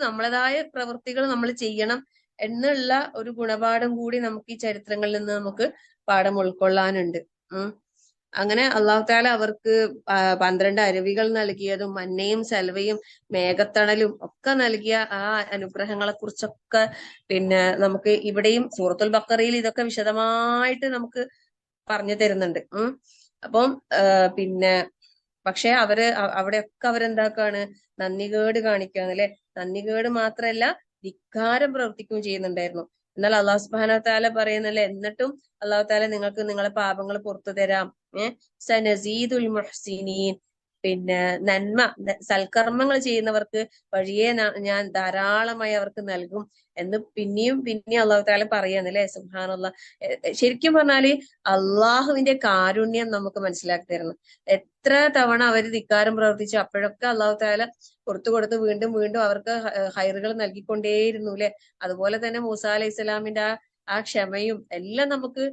നമ്മളതായ പ്രവൃത്തികൾ നമ്മൾ ചെയ്യണം എന്നുള്ള ഒരു ഗുണപാഠം കൂടി നമുക്ക് ഈ ചരിത്രങ്ങളിൽ നിന്ന് നമുക്ക് പാഠം ഉൾക്കൊള്ളാനുണ്ട്. അങ്ങനെ അള്ളാഹു തആല അവർക്ക് 12 അരുവികൾ നൽകിയതും മന്നയും സൽവയും മേഘത്തണലും ഒക്കെ നൽകിയ ആ അനുഗ്രഹങ്ങളെ കുറിച്ചൊക്കെ പിന്നെ നമുക്ക് ഇവിടെയും സൂറത്തുൽ ബഖറയിൽ ഇതൊക്കെ വിശദമായിട്ട് നമുക്ക് പറഞ്ഞു തരുന്നുണ്ട്. അപ്പം പിന്നെ പക്ഷെ അവിടെയൊക്കെ അവരെന്താക്കാണ്? നന്ദികേട് കാണിക്കുകയാണ് അല്ലെ? നന്ദികേട് മാത്രല്ല, ധിക്കാരം പ്രവർത്തിക്കുകയും ചെയ്യുന്നുണ്ടായിരുന്നു. എന്നാൽ അള്ളാഹു സുബ്ഹാനഹു വ തആല പറയുന്നല്ലേ, എന്നിട്ടും അള്ളാഹു തആല നിങ്ങൾക്ക് നിങ്ങളെ പാപങ്ങൾ പുറത്തു തരാം. സനസീദുൽ മുഹ്സിനീൻ, പിന്നെ സൽക്കർമ്മങ്ങൾ ചെയ്യുന്നവർക്ക് വഴിയെ ഞാൻ ധാരാളമായി അവർക്ക് നൽകും എന്ന് പിന്നെയും അള്ളാഹു തആല പറയാന്നല്ലേ. സുബ്ഹാനല്ലാഹ്. ശരിക്കും പറഞ്ഞാല് അള്ളാഹുവിന്റെ കാരുണ്യം നമുക്ക് മനസ്സിലാക്കി തരണം. എത്ര തവണ അവർ ധിക്കാരം പ്രവർത്തിച്ചു, അപ്പോഴൊക്കെ അള്ളാഹു തആല പുറത്തു കൊടുത്ത് വീണ്ടും അവർക്ക് ഹൈറുകൾ നൽകിക്കൊണ്ടേയിരുന്നു അല്ലെ. അതുപോലെ തന്നെ മൂസാ അലൈഹി സ്വലാമിന്റെ ആ ക്ഷമയും എല്ലാം നമുക്ക്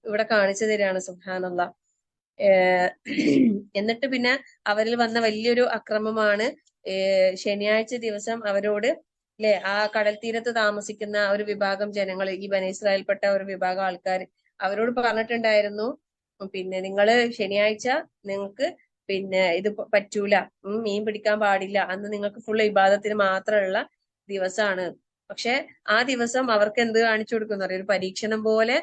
ഇവിടെ കാണിച്ചു തരികയാണ്. സുബ്ഹാനല്ലാഹ്. എന്നിട്ട് പിന്നെ അവരിൽ വന്ന വലിയൊരു അക്രമമാണ് ശനിയാഴ്ച ദിവസം അവരോട് അല്ലെ, ആ കടൽ തീരത്ത് താമസിക്കുന്ന ഒരു വിഭാഗം ജനങ്ങൾ, ഈ ബനി ഇസ്രായേൽപ്പെട്ട ഒരു വിഭാഗം ആൾക്കാർ അവരോട് പറഞ്ഞിട്ടുണ്ടായിരുന്നു, പിന്നെ നിങ്ങള് ശനിയാഴ്ച നിങ്ങൾക്ക് പിന്നെ ഇത് പറ്റൂല, മീൻ പിടിക്കാൻ പാടില്ല, അന്ന് നിങ്ങൾക്ക് ഫുൾ ഇബാദത്തിന് മാത്രമുള്ള ദിവസമാണ്. പക്ഷെ ആ ദിവസം അവർക്ക് എന്ത് കാണിച്ചു കൊടുക്കുന്ന ഒരു പരീക്ഷണം പോലെ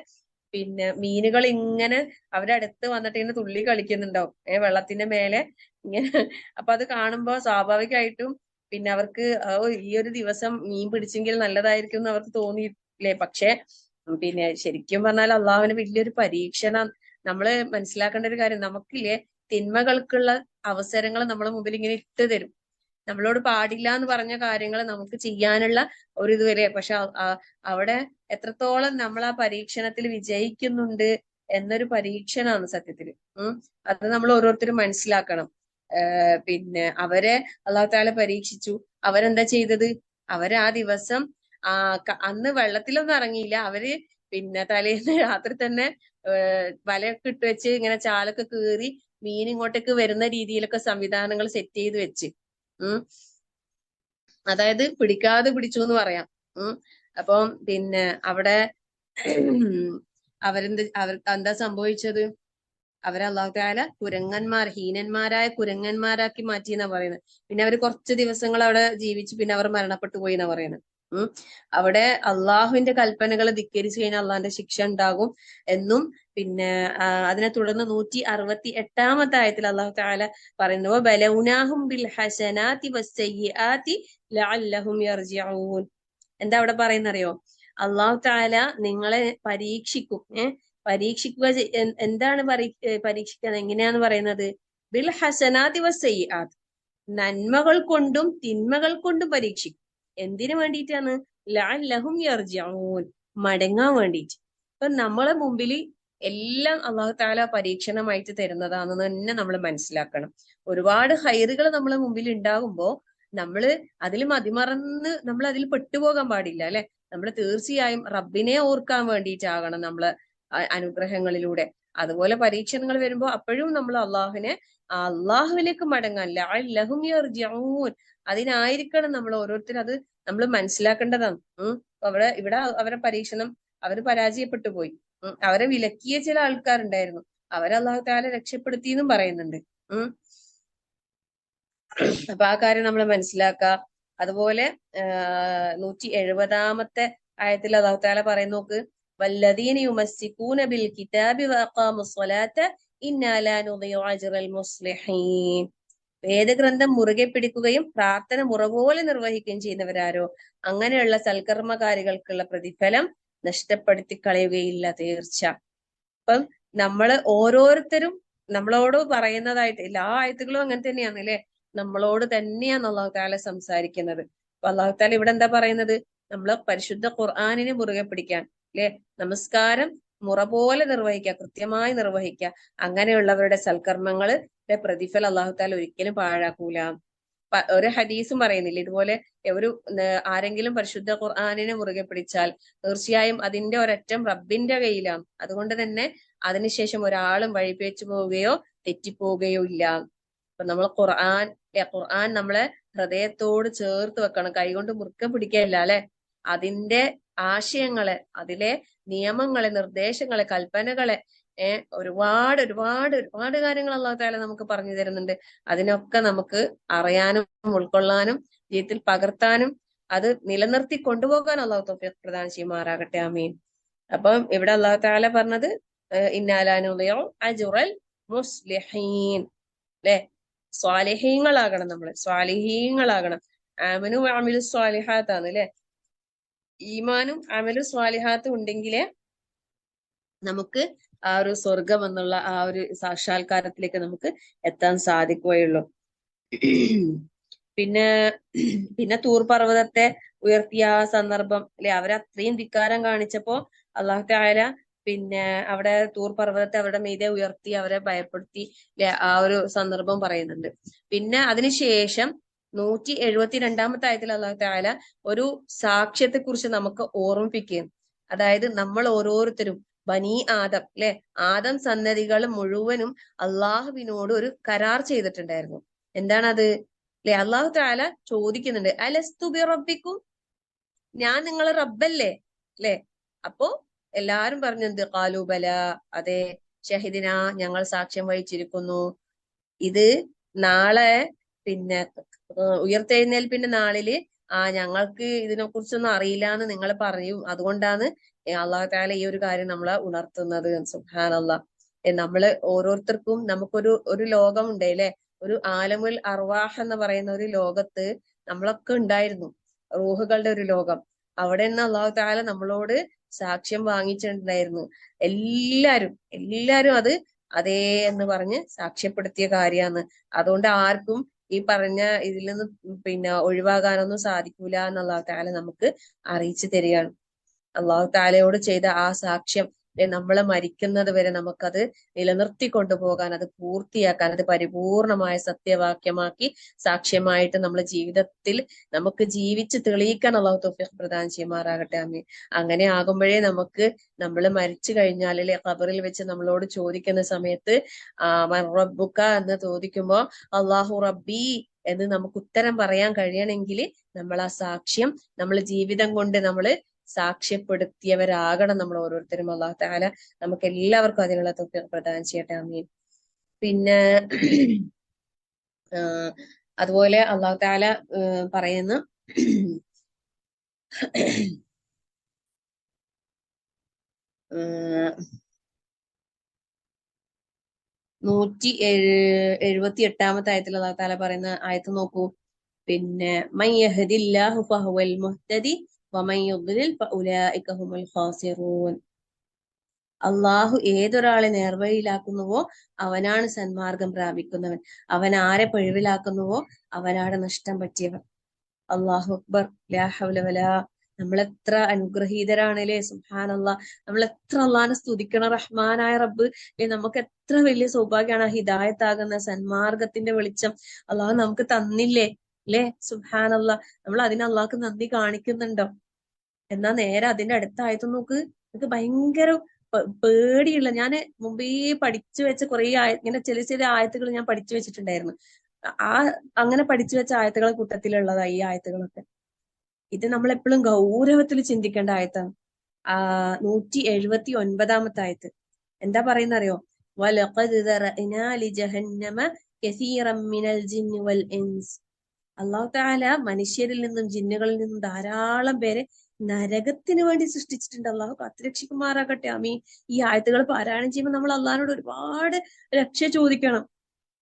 പിന്നെ മീനുകൾ ഇങ്ങനെ അവരുടെ അടുത്ത് വന്നിട്ട് ഇങ്ങനെ തുള്ളി കളിക്കുന്നുണ്ടാവും വെള്ളത്തിന്റെ മേലെ ഇങ്ങനെ. അപ്പൊ അത് കാണുമ്പോ സ്വാഭാവികമായിട്ടും പിന്നെ അവർക്ക് ഈ ഒരു ദിവസം മീൻ പിടിച്ചെങ്കിൽ നല്ലതായിരിക്കും എന്ന് അവർക്ക് തോന്നിയില്ലേ. പക്ഷെ പിന്നെ ശരിക്കും പറഞ്ഞാൽ അള്ളാഹുവിന് വലിയൊരു പരീക്ഷണം. നമ്മള് മനസ്സിലാക്കേണ്ട ഒരു കാര്യം, നമുക്കില്ലേ തിന്മകൾക്കുള്ള അവസരങ്ങൾ നമ്മളെ മുമ്പിൽ ഇങ്ങനെ ഇട്ട് തരും. നമ്മളോട് പാടില്ല എന്ന് പറഞ്ഞ കാര്യങ്ങൾ നമുക്ക് ചെയ്യാനുള്ള ഒരു ഇതുവരെ, പക്ഷെ അവിടെ എത്രത്തോളം നമ്മൾ ആ പരീക്ഷണത്തിൽ വിജയിക്കുന്നുണ്ട് എന്നൊരു പരീക്ഷണമാണ് സത്യത്തിൽ. അത് നമ്മൾ ഓരോരുത്തരും മനസ്സിലാക്കണം. പിന്നെ അവരെ അള്ളാഹു തആല പരീക്ഷിച്ചു. അവരെന്താ ചെയ്തത്? അവര് ആ ദിവസം അന്ന് വെള്ളത്തിലൊന്നും ഇറങ്ങിയില്ല. അവര് പിന്നെ തലേന്ന് രാത്രി തന്നെ വലയൊക്കെ ഇട്ട് വെച്ച് ഇങ്ങനെ ചാലൊക്കെ കീറി മീൻ ഇങ്ങോട്ടേക്ക് വരുന്ന രീതിയിലൊക്കെ സംവിധാനങ്ങൾ സെറ്റ് ചെയ്ത് വെച്ച്, അതായത് പിടിക്കാതെ പിടിച്ചു എന്ന് പറയാം. അപ്പം പിന്നെ അവിടെ അവർക്ക് എന്താ സംഭവിച്ചത്? അവരെ അള്ളാഹു തആല ഹീനന്മാരായ കുരങ്ങന്മാരാക്കി മാറ്റി എന്നാ പറയുന്നത്. പിന്നെ അവർ കുറച്ച് ദിവസങ്ങൾ അവിടെ ജീവിച്ചു, പിന്നെ അവർ മരണപ്പെട്ടു പോയി എന്നാ പറയുന്നത്. അവിടെ അള്ളാഹുവിന്റെ കൽപ്പനകൾ ധിക്കരിച്ചു കഴിഞ്ഞാൽ അള്ളാഹിന്റെ ശിക്ഷ ഉണ്ടാകും എന്നും പിന്നെ അതിനെ തുടർന്ന് 168 ആയത്തിൽ അള്ളാഹു തആല പറയുന്നു, ബലൗനാഹും ബിൽ ഹസനാതി വസ്സയ്യിആതി ലഅല്ലഹും യർജിഊൻ. എന്താ അവിടെ പറയുന്നറിയോ? അള്ളാഹു തആല നിങ്ങളെ പരീക്ഷിക്കും. പരീക്ഷിക്കുക എന്താണ് പരീക്ഷിക്കുന്നത്? എങ്ങനെയാന്ന് പറയുന്നത്? ബിൽ ഹസനാതി വസ്സയ്യിആത്, നന്മകൾ കൊണ്ടും തിന്മകൾ കൊണ്ടും പരീക്ഷിക്കും. എന്തിനു വേണ്ടിയിട്ടാണ്? ലഅല്ലഹും യർജിഊൻ, മടങ്ങാൻ വേണ്ടിയിട്ട്. അപ്പൊ നമ്മളെ മുമ്പിൽ എല്ലാം അള്ളാഹു തആല പരീക്ഷണമായിട്ട് തരുന്നതാണെന്ന് തന്നെ നമ്മൾ മനസ്സിലാക്കണം. ഒരുപാട് ഹൈറുകൾ നമ്മളെ മുമ്പിൽ ഉണ്ടാകുമ്പോ നമ്മള് അതിൽ മതിമറന്ന് നമ്മൾ അതിൽ പെട്ടുപോകാൻ പാടില്ല അല്ലെ. നമ്മൾ തീർച്ചയായും റബ്ബിനെ ഓർക്കാൻ വേണ്ടിയിട്ടാകണം നമ്മള് അനുഗ്രഹങ്ങളിലൂടെ. അതുപോലെ പരീക്ഷണങ്ങൾ വരുമ്പോ അപ്പോഴും നമ്മൾ അള്ളാഹുവിലേക്ക് മടങ്ങാൻ, ലഅല്ലഹും യർജിഊൻ, അതിനായിരിക്കണം നമ്മൾ ഓരോരുത്തരും അത് നമ്മൾ മനസ്സിലാക്കേണ്ടതാണ്. ഇവിടെ അവരെ പരീക്ഷണം, അവർ പരാജയപ്പെട്ടു പോയി. അവരെ വിലക്കിയ ചില ആൾക്കാരുണ്ടായിരുന്നു. അവരെ അള്ളാഹു താല രക്ഷപ്പെടുത്തി എന്നും പറയുന്നുണ്ട്. അപ്പൊ ആ കാര്യം നമ്മൾ മനസ്സിലാക്കുക. അതുപോലെ 170 ആയത്തിൽ അള്ളാഹു താല പറയുന്ന നോക്ക്, വല്ലദീന യുമസ്സികൂന ബിൽ കിതാബി വഅഖാമുസ്സലാത്ത ഇന്നാ ലാ നുദിഉ അജ്റൽ മുസ്ലിഹീൻ. വേദഗ്രന്ഥം മുറുകെ പിടിക്കുകയും പ്രാർത്ഥന മുറപോലെ നിർവഹിക്കുകയും ചെയ്യുന്നവരാരോ അങ്ങനെയുള്ള സൽക്കർമ്മകാരികൾക്കുള്ള പ്രതിഫലം നഷ്ടപ്പെടുത്തി കളയുകയില്ല തീർച്ച. അപ്പം നമ്മള് ഓരോരുത്തരും നമ്മളോട് പറയുന്നതായിട്ട് എല്ലാ ആയത്തുകളും അങ്ങനെ തന്നെയാണ് അല്ലെ, നമ്മളോട് തന്നെയാണ് അള്ളാഹു താല സംസാരിക്കുന്നത്. അപ്പൊ അള്ളാഹു താല ഇവിടെ എന്താ പറയുന്നത്, നമ്മള് പരിശുദ്ധ ഖുർആനിനെ മുറുകെ പിടിക്കാൻ, അല്ലെ, നമസ്കാരം മുറ പോലെ നിർവഹിക്കുക, കൃത്യമായി നിർവഹിക്കുക. അങ്ങനെയുള്ളവരുടെ സൽക്കർമ്മങ്ങള് പ്രതിഫലം അള്ളാഹു താല ഒരിക്കലും പാഴാക്കൂല. ഒരു ഹദീസും പറയുന്നില്ല ഇതുപോലെ, ഒരു ആരെങ്കിലും പരിശുദ്ധ ഖുർആനിനെ മുറുകെ പിടിച്ചാൽ തീർച്ചയായും അതിന്റെ ഒരറ്റം റബ്ബിന്റെ കയ്യിലാണ്. അതുകൊണ്ട് തന്നെ അതിനുശേഷം ഒരാളും വഴിപേച്ചു പോവുകയോ തെറ്റിപ്പോവുകയോ ഇല്ല. അപ്പൊ നമ്മൾ ഖുർആൻ നമ്മളെ ഹൃദയത്തോട് ചേർത്ത് വെക്കണം, കൈകൊണ്ട് മുറുക്കം പിടിക്കുകയല്ല അല്ലെ. അതിന്റെ ആശയങ്ങളെ, അതിലെ നിയമങ്ങളെ, നിർദ്ദേശങ്ങളെ, കൽപ്പനകളെ ഒരുപാട് ഒരുപാട് ഒരുപാട് കാര്യങ്ങൾ അള്ളാഹു താല നമുക്ക് പറഞ്ഞു തരുന്നുണ്ട്. അതിനൊക്കെ നമുക്ക് അറിയാനും ഉൾക്കൊള്ളാനും ജീവിതത്തിൽ പകർത്താനും അത് നിലനിർത്തി കൊണ്ടുപോകാൻ അള്ളാഹു തൗഫീഖ് പ്രദാനം ചെയ്യുമാറാകട്ടെ. ആമീൻ. അപ്പം ഇവിടെ അള്ളാഹു താല പറഞ്ഞത് ഇന്നാ ലാ നുദിഉ അജ്റൽ മുസ്ലിഹീൻ, അല്ലെ, സ്വാലിഹീങ്ങളാകണം, നമ്മള് സ്വാലിഹീങ്ങളാകണം. ആമനു അമിലു സ്വാലിഹാത്താണ് അല്ലെ. ഈമാനും അമലു സ്വാലിഹാത്തും ഉണ്ടെങ്കിലേ നമുക്ക് ആ ഒരു സ്വർഗം എന്നുള്ള ആ ഒരു സാക്ഷാത്കാരത്തിലേക്ക് നമുക്ക് എത്താൻ സാധിക്കുകയുള്ളൂ. പിന്നെ പിന്നെ തൂർ പർവ്വതത്തെ ഉയർത്തിയ ആ സന്ദർഭം അല്ലെ, അവരത്രയും ധിക്കാരം കാണിച്ചപ്പോ അള്ളാഹു തആല പിന്നെ അവിടെ തൂർ പർവ്വതത്തെ അവരുടെ മീതെ ഉയർത്തി അവരെ ഭയപ്പെടുത്തി അല്ലെ, ആ ഒരു സന്ദർഭം പറയുന്നുണ്ട്. പിന്നെ അതിനുശേഷം 172 ആയത്തിൽ അള്ളാഹു തആല ഒരു സാക്ഷ്യത്തെ കുറിച്ച് നമുക്ക് ഓർമ്മിപ്പിക്കുകയും, അതായത് നമ്മൾ ഓരോരുത്തരും ബനി ആദം അല്ലെ, ആദം സന്തതികൾ മുഴുവനും അള്ളാഹുവിനോട് ഒരു കരാർ ചെയ്തിട്ടുണ്ടായിരുന്നു. എന്താണത് അല്ലെ, അള്ളാഹു തആല ചോദിക്കുന്നുണ്ട്, അലസ്തു ബി റബ്ബിക്കും, ഞാൻ നിങ്ങളെ റബ്ബല്ലേ അല്ലെ. അപ്പോ എല്ലാരും പറഞ്ഞു എന്ത്, ഖാലു ബല, അതെ, ഷഹിദിന, ഞങ്ങൾ സാക്ഷ്യം വഹിച്ചിരിക്കുന്നു. ഇത് നാളെ പിന്നെ ഉയർത്തെഴുന്നേൽപ്പിന്റെ നാളില് ഞങ്ങൾക്ക് ഇതിനെ കുറിച്ചൊന്നും അറിയില്ല എന്ന് നിങ്ങൾ പറയും, അതുകൊണ്ടാണ് അള്ളാഹു തആല ഈ ഒരു കാര്യം നമ്മളെ ഉണർത്തുന്നത്. സുബ്ഹാനല്ലാഹ്. നമ്മള് ഓരോരുത്തർക്കും നമുക്കൊരു ലോകമുണ്ട് അല്ലെ, ഒരു ആലമുൽ അർവാഹ് എന്ന് പറയുന്ന ഒരു ലോകത്ത് നമ്മളൊക്കെ ഉണ്ടായിരുന്നു, റൂഹുകളുടെ ഒരു ലോകം. അവിടെ നിന്ന് അള്ളാഹു തആല നമ്മളോട് സാക്ഷ്യം വാങ്ങിച്ചിട്ടുണ്ടായിരുന്നു. എല്ലാരും അത് അതേ എന്ന് പറഞ്ഞ് സാക്ഷ്യപ്പെടുത്തിയ കാര്യമാണ്. അതുകൊണ്ട് ആർക്കും ഈ പറഞ്ഞ ഇതിൽ നിന്ന് പിന്നെ ഒഴിവാകാനൊന്നും സാധിക്കൂല എന്ന് അള്ളാഹു തആല നമുക്ക് അറിയിച്ചു തരികയാണ്. അള്ളാഹു തആലയോട് ചെയ്ത ആ സാക്ഷ്യം നമ്മൾ മരിക്കുന്നത് വരെ നമുക്കത് നിലനിർത്തി കൊണ്ടുപോകാൻ, അത് പൂർത്തിയാക്കാൻ, അത് പരിപൂർണമായ സത്യവാക്യമാക്കി സാക്ഷ്യമായിട്ട് നമ്മുടെ ജീവിതത്തിൽ നമുക്ക് ജീവിച്ച് തെളിയിക്കാൻ അള്ളാഹു തൗഫീഖ് പ്രദാനം ചെയ്യുമാറാകട്ടെ. ആമീൻ. അങ്ങനെ ആകുമ്പോഴേ നമുക്ക്, നമ്മൾ മരിച്ചു കഴിഞ്ഞാൽ അല്ലെ, ഖബറിൽ വെച്ച് നമ്മളോട് ചോദിക്കുന്ന സമയത്ത് മൻ റബ്ബുക എന്ന് ചോദിക്കുമ്പോ അള്ളാഹു റബ്ബി എന്ന് നമുക്ക് ഉത്തരം പറയാൻ കഴിയണമെങ്കിൽ നമ്മൾ ആ സാക്ഷ്യം നമ്മൾ ജീവിതം കൊണ്ട് നമ്മൾ സാക്ഷ്യപ്പെടുത്തിയവരാകണം നമ്മൾ ഓരോരുത്തരും. അല്ലാഹു തആല നമുക്ക് എല്ലാവർക്കും അതിനുള്ള തൗഫീഖ് പ്രദാനം ചെയ്യട്ടെ. ആമീൻ. പിന്നെ അതുപോലെ അല്ലാഹു തആല പറയുന്നു, 178 ആയത്തിൽ അല്ലാഹു തആല പറയുന്ന ആയത്ത് നോക്കൂ. പിന്നെ മൻ യഹ്ദില്ലാഹു ഫഹുവൽ മുഹ്തദി വമൻ യുദ്ലിൽ ഫഉലൈക ഹുമുൽ ഖാസിറൂൻ. അള്ളാഹു ഏതൊരാളെ നേർവഴിയിലാക്കുന്നുവോ അവനാണ് സന്മാർഗം പ്രാപിക്കുന്നവൻ, അവൻ ആരെ പിഴവിലാക്കുന്നുവോ അവനാണ് നഷ്ടം പറ്റിയവൻ. അള്ളാഹു അക്ബർ, ലാ ഹൗല വലാ. നമ്മളെത്ര അനുഗ്രഹീതരാണല്ലേ, സുബ്ഹാനല്ലാഹ്. നമ്മൾ എത്ര അള്ളാഹിനെ സ്തുതിക്കണം, റഹ്മാനായ റബ്ബ്. നമുക്ക് എത്ര വലിയ സൗഭാഗ്യമാണ് ഹിദായത്താകുന്ന സന്മാർഗത്തിന്റെ വെളിച്ചം അള്ളാഹു നമുക്ക് തന്നില്ലേ അല്ലെ. സുബ്ഹാനല്ലാഹ്. നമ്മൾ അതിന് അള്ളാഹ്ക്ക് നന്ദി കാണിക്കുന്നുണ്ടോ? എന്നാ നേരെ അതിന്റെ അടുത്ത ആയത്ത് നോക്ക്. എനിക്ക് ഭയങ്കര പേടിയുള്ള, ഞാൻ മുമ്പേ പഠിച്ചു വെച്ച കുറെ ഇങ്ങനെ ചില ആയത്തുകൾ ഞാൻ പഠിച്ചു വെച്ചിട്ടുണ്ടായിരുന്നു. അങ്ങനെ പഠിച്ചു വെച്ച ആയത്തുകളെ കൂട്ടത്തിലുള്ളതാ ഈ ആയത്തുകളൊക്കെ. ഇത് നമ്മൾ എപ്പോഴും ഗൗരവത്തിൽ ചിന്തിക്കേണ്ട ആയത്താണ്. 179 ആയത്ത് എന്താ പറയുന്ന അറിയോ? വലഖദ് ദറഅനാ ലിജഹന്നമ കസീറൻ മിനൽ ജിന്നി വൽ ഇൻസ്. അല്ലാഹു തആല മനുഷ്യരിൽ നിന്നും ജിന്നുകളിൽ നിന്നും ധാരാളം പേരെ നരകത്തിന് വേണ്ടി സൃഷ്ടിച്ചിട്ടുണ്ട്. അള്ളാഹു കാത്തുരക്ഷിക്കുമാറാകട്ടെ. ആമീൻ. ഈ ആയത്തുകൾ പാരായണം ചെയ്യുമ്പോൾ നമ്മൾ അള്ളാഹിനോട് ഒരുപാട് രക്ഷ ചോദിക്കണം.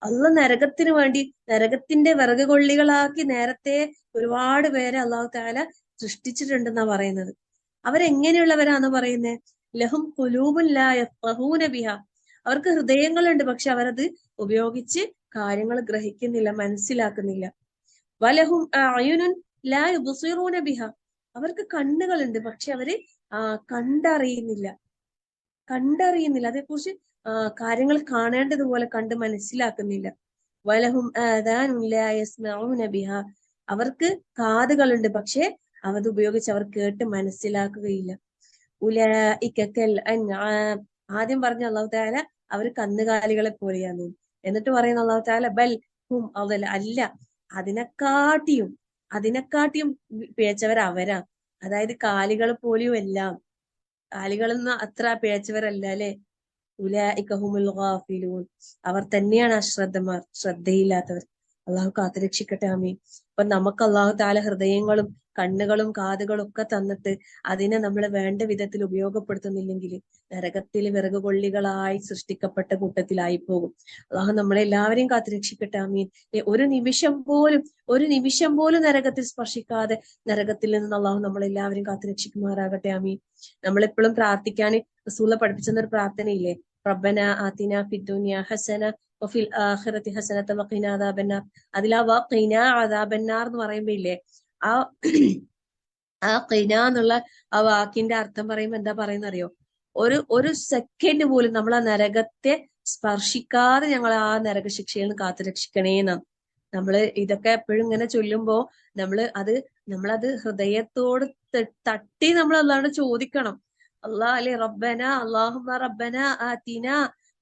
അള്ളാഹ് നരകത്തിന് വേണ്ടി നരകത്തിന്റെ വിറക് കൊള്ളികളാക്കി നേരത്തെ ഒരുപാട് പേരെ അള്ളാഹു തആല സൃഷ്ടിച്ചിട്ടുണ്ടെന്നാ പറയുന്നത്. അവരെങ്ങനെയുള്ളവരാന്ന് പറയുന്നത്? ലഹും ഖുലൂബുൻ ലാ യഫ്ഖഹൂന ബിഹാ. അവർക്ക് ഹൃദയങ്ങളുണ്ട്, പക്ഷെ അവരത് ഉപയോഗിച്ച് കാര്യങ്ങൾ ഗ്രഹിക്കുന്നില്ല, മനസ്സിലാക്കുന്നില്ല. വലഹും അയുനുൻ ലാ യുബ്സിറൂന ബിഹാ. അവർക്ക് കണ്ണുകളുണ്ട്, പക്ഷെ അവര് കണ്ടറിയുന്നില്ല. അതേക്കുറിച്ച് കാര്യങ്ങൾ കാണേണ്ടതുപോലെ കണ്ട് മനസ്സിലാക്കുന്നില്ല. വലഹും ആദാനുൻ ലാ യസ്മഊന ബിഹാ. അവർക്ക് കാതുകളുണ്ട്, പക്ഷെ അത് ഉപയോഗിച്ച് അവർ കേട്ട് മനസ്സിലാക്കുകയില്ല. ഉലൈക കൽ അൻആം. ആദ്യം പറഞ്ഞ അല്ലാഹു തആല അവർ കന്നുകാലികളെ പോലെയാണ്. എന്നിട്ട് പറയുന്ന അല്ലാഹു തആല ബൽ ഹും അദൽ. അല്ല, അതിനെക്കാട്ടിയും പിഴച്ചവർ അവരാ. അതായത് കാലികൾ പോലെയും എല്ലാം. കാലികളൊന്നും അത്ര പിഴച്ചവരല്ല അല്ലെ. ഉലൈക ഹുമുൽ ഗാഫിലൂൻ. അവർ തന്നെയാണ് അശ്രദ്ധമാർ, ശ്രദ്ധയില്ലാത്തവർ. അള്ളാഹു കാത്തുരക്ഷിക്കട്ടെ. ആമീൻ. അപ്പൊ നമുക്ക് അള്ളാഹു തആല ഹൃദയങ്ങളും കണ്ണുകളും കാതുകളും ഒക്കെ തന്നിട്ട് അതിനെ നമ്മൾ വേണ്ട വിധത്തിൽ ഉപയോഗപ്പെടുത്തുന്നില്ലെങ്കിൽ നരകത്തിൽ വിറക് കൊള്ളികളായി സൃഷ്ടിക്കപ്പെട്ട കൂട്ടത്തിലായി പോകും. അള്ളാഹു നമ്മളെ എല്ലാവരെയും കാത്തുരക്ഷിക്കട്ടെ. ആമീൻ. ഒരു നിമിഷം പോലും നരകത്തിൽ സ്പർശിക്കാതെ നരകത്തിൽ നിന്ന് അള്ളാഹു നമ്മളെല്ലാവരെയും കാത്തുരക്ഷിക്കുമാറാകട്ടെ. ആമീൻ. നമ്മളെപ്പോഴും പ്രാർത്ഥിക്കാൻ റസൂല പഠിപ്പിച്ചെന്നൊരു പ്രാർത്ഥനയില്ലേ? റബ്ബന ആതിന ഫിദ്ദുനിയ ഹസന വഫിൽ ആഖിറതി ഹസനത വഖിന അദാബന്നാർ. അതിൽ ആ വഖിന അദാബന്നാർ എന്ന് പറയുമ്പോ ഇല്ലേ, ആ ഖിന എന്നുള്ള ആ വാക്കിന്റെ അർത്ഥം പറയുമ്പോ എന്താ പറയുന്ന അറിയോ? ഒരു സെക്കൻഡ് പോലും നമ്മൾ ആ നരകത്തെ സ്പർശിക്കാതെ ഞങ്ങൾ ആ നരകശിക്ഷയിൽ നിന്ന് കാത്തുരക്ഷിക്കണേന്നാണ്. നമ്മള് ഇതൊക്കെ എപ്പോഴും ഇങ്ങനെ ചൊല്ലുമ്പോ നമ്മളത് ഹൃദയത്തോട് തട്ടി നമ്മൾ അല്ലാണ്ട് ചോദിക്കണം. അല്ലേ, അല്ലാഹുമ്മ റബ്ബന ആതിന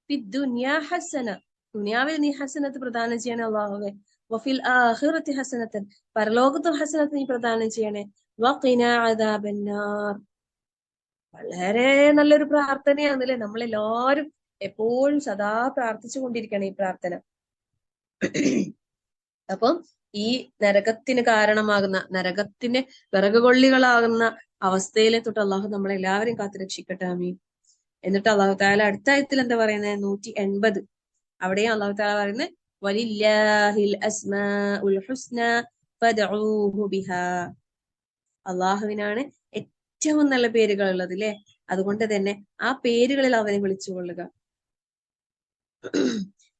ഫിദ്ദുനിയ ഹസന. ദുനിയാവിൽ നീ ഹസനത്ത് പ്രദാനം ചെയ്യണേ അല്ലാഹുവേ. വഫിൽ ആഖിറതി ഹസനത്തൻ. പരലോകത്തും ഹസനത്ത് നീ പ്രദാനം ചെയ്യണേ. വഖിന അദാബന്നാർ. വളരെ നല്ലൊരു പ്രാർത്ഥനയാണല്ലേ. നമ്മളെല്ലാരും എപ്പോഴും സദാ പ്രാർത്ഥിച്ചു കൊണ്ടിരിക്കണം ഈ പ്രാർത്ഥന. അപ്പം ഈ നരകത്തിന് കാരണമാകുന്ന, നരകത്തിന് വിറകുകൊള്ളികളാകുന്ന അവസ്ഥയിലെ തൊട്ട് അള്ളാഹു നമ്മളെല്ലാവരും കാത്തുരക്ഷിക്കട്ടെ. ആമീൻ. എന്നിട്ട് അള്ളാഹു തആല അടുത്ത ആയത്തിൽ എന്താ പറയുന്നത്? 180. അവിടെയും അള്ളാഹു തആല പറയുന്നത് വലില്ലാഹിൽ അസ്മാഉൽ ഹുസ്ന ഫദ്ഉഹു ബിഹാ. അള്ളാഹുവിനാണ് ഏറ്റവും നല്ല പേരുകൾ ഉള്ളത് അല്ലെ. അതുകൊണ്ട് തന്നെ ആ പേരുകളിൽ അവനെ വിളിച്ചുകൊള്ളുക.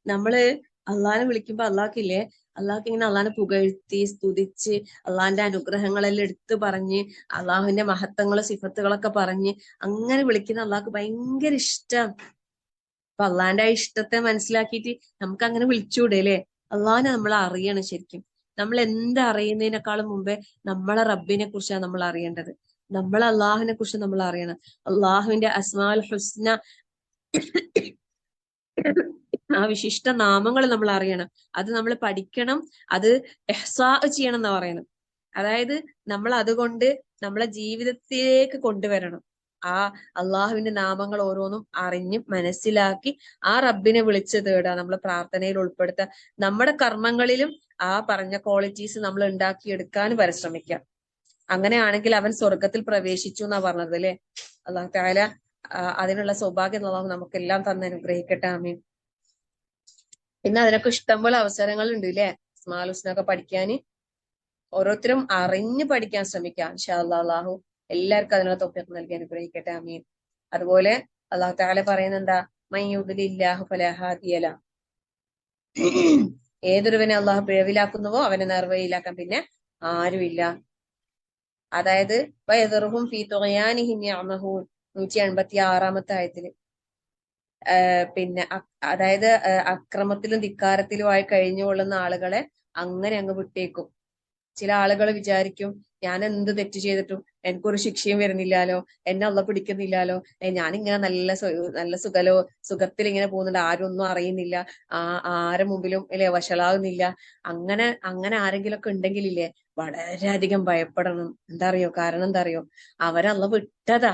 നമ്മള് അള്ളാഹിനെ വിളിക്കുമ്പോ അള്ളാഹ്ക്ക് ഇങ്ങനെ അള്ളാഹിനെ പുകഴ്ത്തി സ്തുതിച്ച് അള്ളാഹിന്റെ അനുഗ്രഹങ്ങളെല്ലാം എടുത്തു പറഞ്ഞ് അള്ളാഹുവിന്റെ മഹത്വങ്ങളും സിഫത്തുകളൊക്കെ പറഞ്ഞ് അങ്ങനെ വിളിക്കുന്ന അള്ളാഹ്ക്ക് ഭയങ്കര ഇഷ്ടം. അപ്പൊ അള്ളാഹിന്റെ ആ ഇഷ്ടത്തെ മനസ്സിലാക്കിയിട്ട് നമുക്ക് അങ്ങനെ വിളിച്ചൂടെ അല്ലെ. അള്ളാഹിനെ നമ്മൾ അറിയണം. ശരിക്കും നമ്മൾ എന്തറിയുന്നതിനേക്കാളും മുമ്പേ നമ്മളെ റബ്ബിനെ കുറിച്ചാണ് നമ്മൾ അറിയേണ്ടത്. നമ്മൾ അള്ളാഹുവിനെ കുറിച്ച് നമ്മൾ അറിയണം. അള്ളാഹുവിന്റെ അസ്മാഉൽ ഹുസ്ന, ആ വിശിഷ്ട നാമങ്ങൾ നമ്മൾ അറിയണം. അത് നമ്മൾ പഠിക്കണം. അത് ഇഹ്സാ ചെയ്യണം എന്നാ പറയണം. അതായത് നമ്മൾ അതുകൊണ്ട് നമ്മളെ ജീവിതത്തിലേക്ക് കൊണ്ടുവരണം. ആ അള്ളാഹുവിന്റെ നാമങ്ങൾ ഓരോന്നും അറിഞ്ഞ് മനസ്സിലാക്കി ആ റബ്ബിനെ വിളിച്ച് തേടുക, നമ്മളെ പ്രാർത്ഥനയിൽ ഉൾപ്പെടുത്തുക. നമ്മുടെ കർമ്മങ്ങളിലും ആ പറഞ്ഞ ക്വാളിറ്റീസ് നമ്മൾ ഉണ്ടാക്കിയെടുക്കാൻ പരിശ്രമിക്കാം. അങ്ങനെയാണെങ്കിൽ അവൻ സ്വർഗത്തിൽ പ്രവേശിച്ചു എന്നാ പറഞ്ഞത് അല്ലെ. അള്ളാഹു തആല അതിനുള്ള സൗഭാഗ്യം അള്ളാഹു നമുക്കെല്ലാം തന്നെ അനുഗ്രഹിക്കട്ടെ. ആമീൻ. പിന്നെ അതിനൊക്കെ ഇഷ്ടംപോലെ അവസരങ്ങൾ ഉണ്ട് ഇല്ലേ, അസ്മാഉൽ ഹുസ്നയൊക്കെ പഠിക്കാന്. ഓരോരുത്തരും അറിഞ്ഞ് പഠിക്കാൻ ശ്രമിക്കാം. ഇൻഷാ അല്ലാഹ് അള്ളാഹു എല്ലാവർക്കും അതിനുള്ള തൗഫീഖ് നൽകി അനുഗ്രഹിക്കട്ടെ. ആമീൻ. അതുപോലെ അള്ളാഹു തആല പറയുന്നെന്താ? മൻ യുദ്ലില്ലാഹു ഫലാ ഹാദിയ ലഹു. ഏതൊരുവനെ അള്ളാഹു പിഴവിലാക്കുന്നുവോ അവനെ നേർവഴിയിലാക്കാൻ പിന്നെ ആരുമില്ല. അതായത് വയദറുഹും ഫീ തുഗ്യാനിഹിം യഅമഹൂൻ. 186 ആയത്തില് പിന്നെ അതായത് അക്രമത്തിലും ധിക്കാരത്തിലുമായി കഴിഞ്ഞുകൊള്ളുന്ന ആളുകളെ അങ്ങനെ അങ്ങ് വിട്ടേക്കും. ചില ആളുകൾ വിചാരിക്കും ഞാൻ എന്ത് തെറ്റ് ചെയ്തിട്ടും എനിക്കൊരു ശിക്ഷയും വരുന്നില്ലാലോ, എന്നെ അള്ളാഹ് പിടിക്കുന്നില്ലാലോ, ഞാനിങ്ങനെ നല്ല സുഖത്തിൽ ഇങ്ങനെ പോകുന്നുണ്ട്, ആരും ഒന്നും അറിയുന്നില്ല, ആരെ മുമ്പിലും ഇല്ലേ വഷളാകുന്നില്ല. അങ്ങനെ ആരെങ്കിലും ഒക്കെ ഉണ്ടെങ്കിലില്ലേ വളരെയധികം ഭയപ്പെടണം. എന്താ അറിയോ? കാരണം എന്താ അറിയോ? അവരല്ല വിട്ടതാ.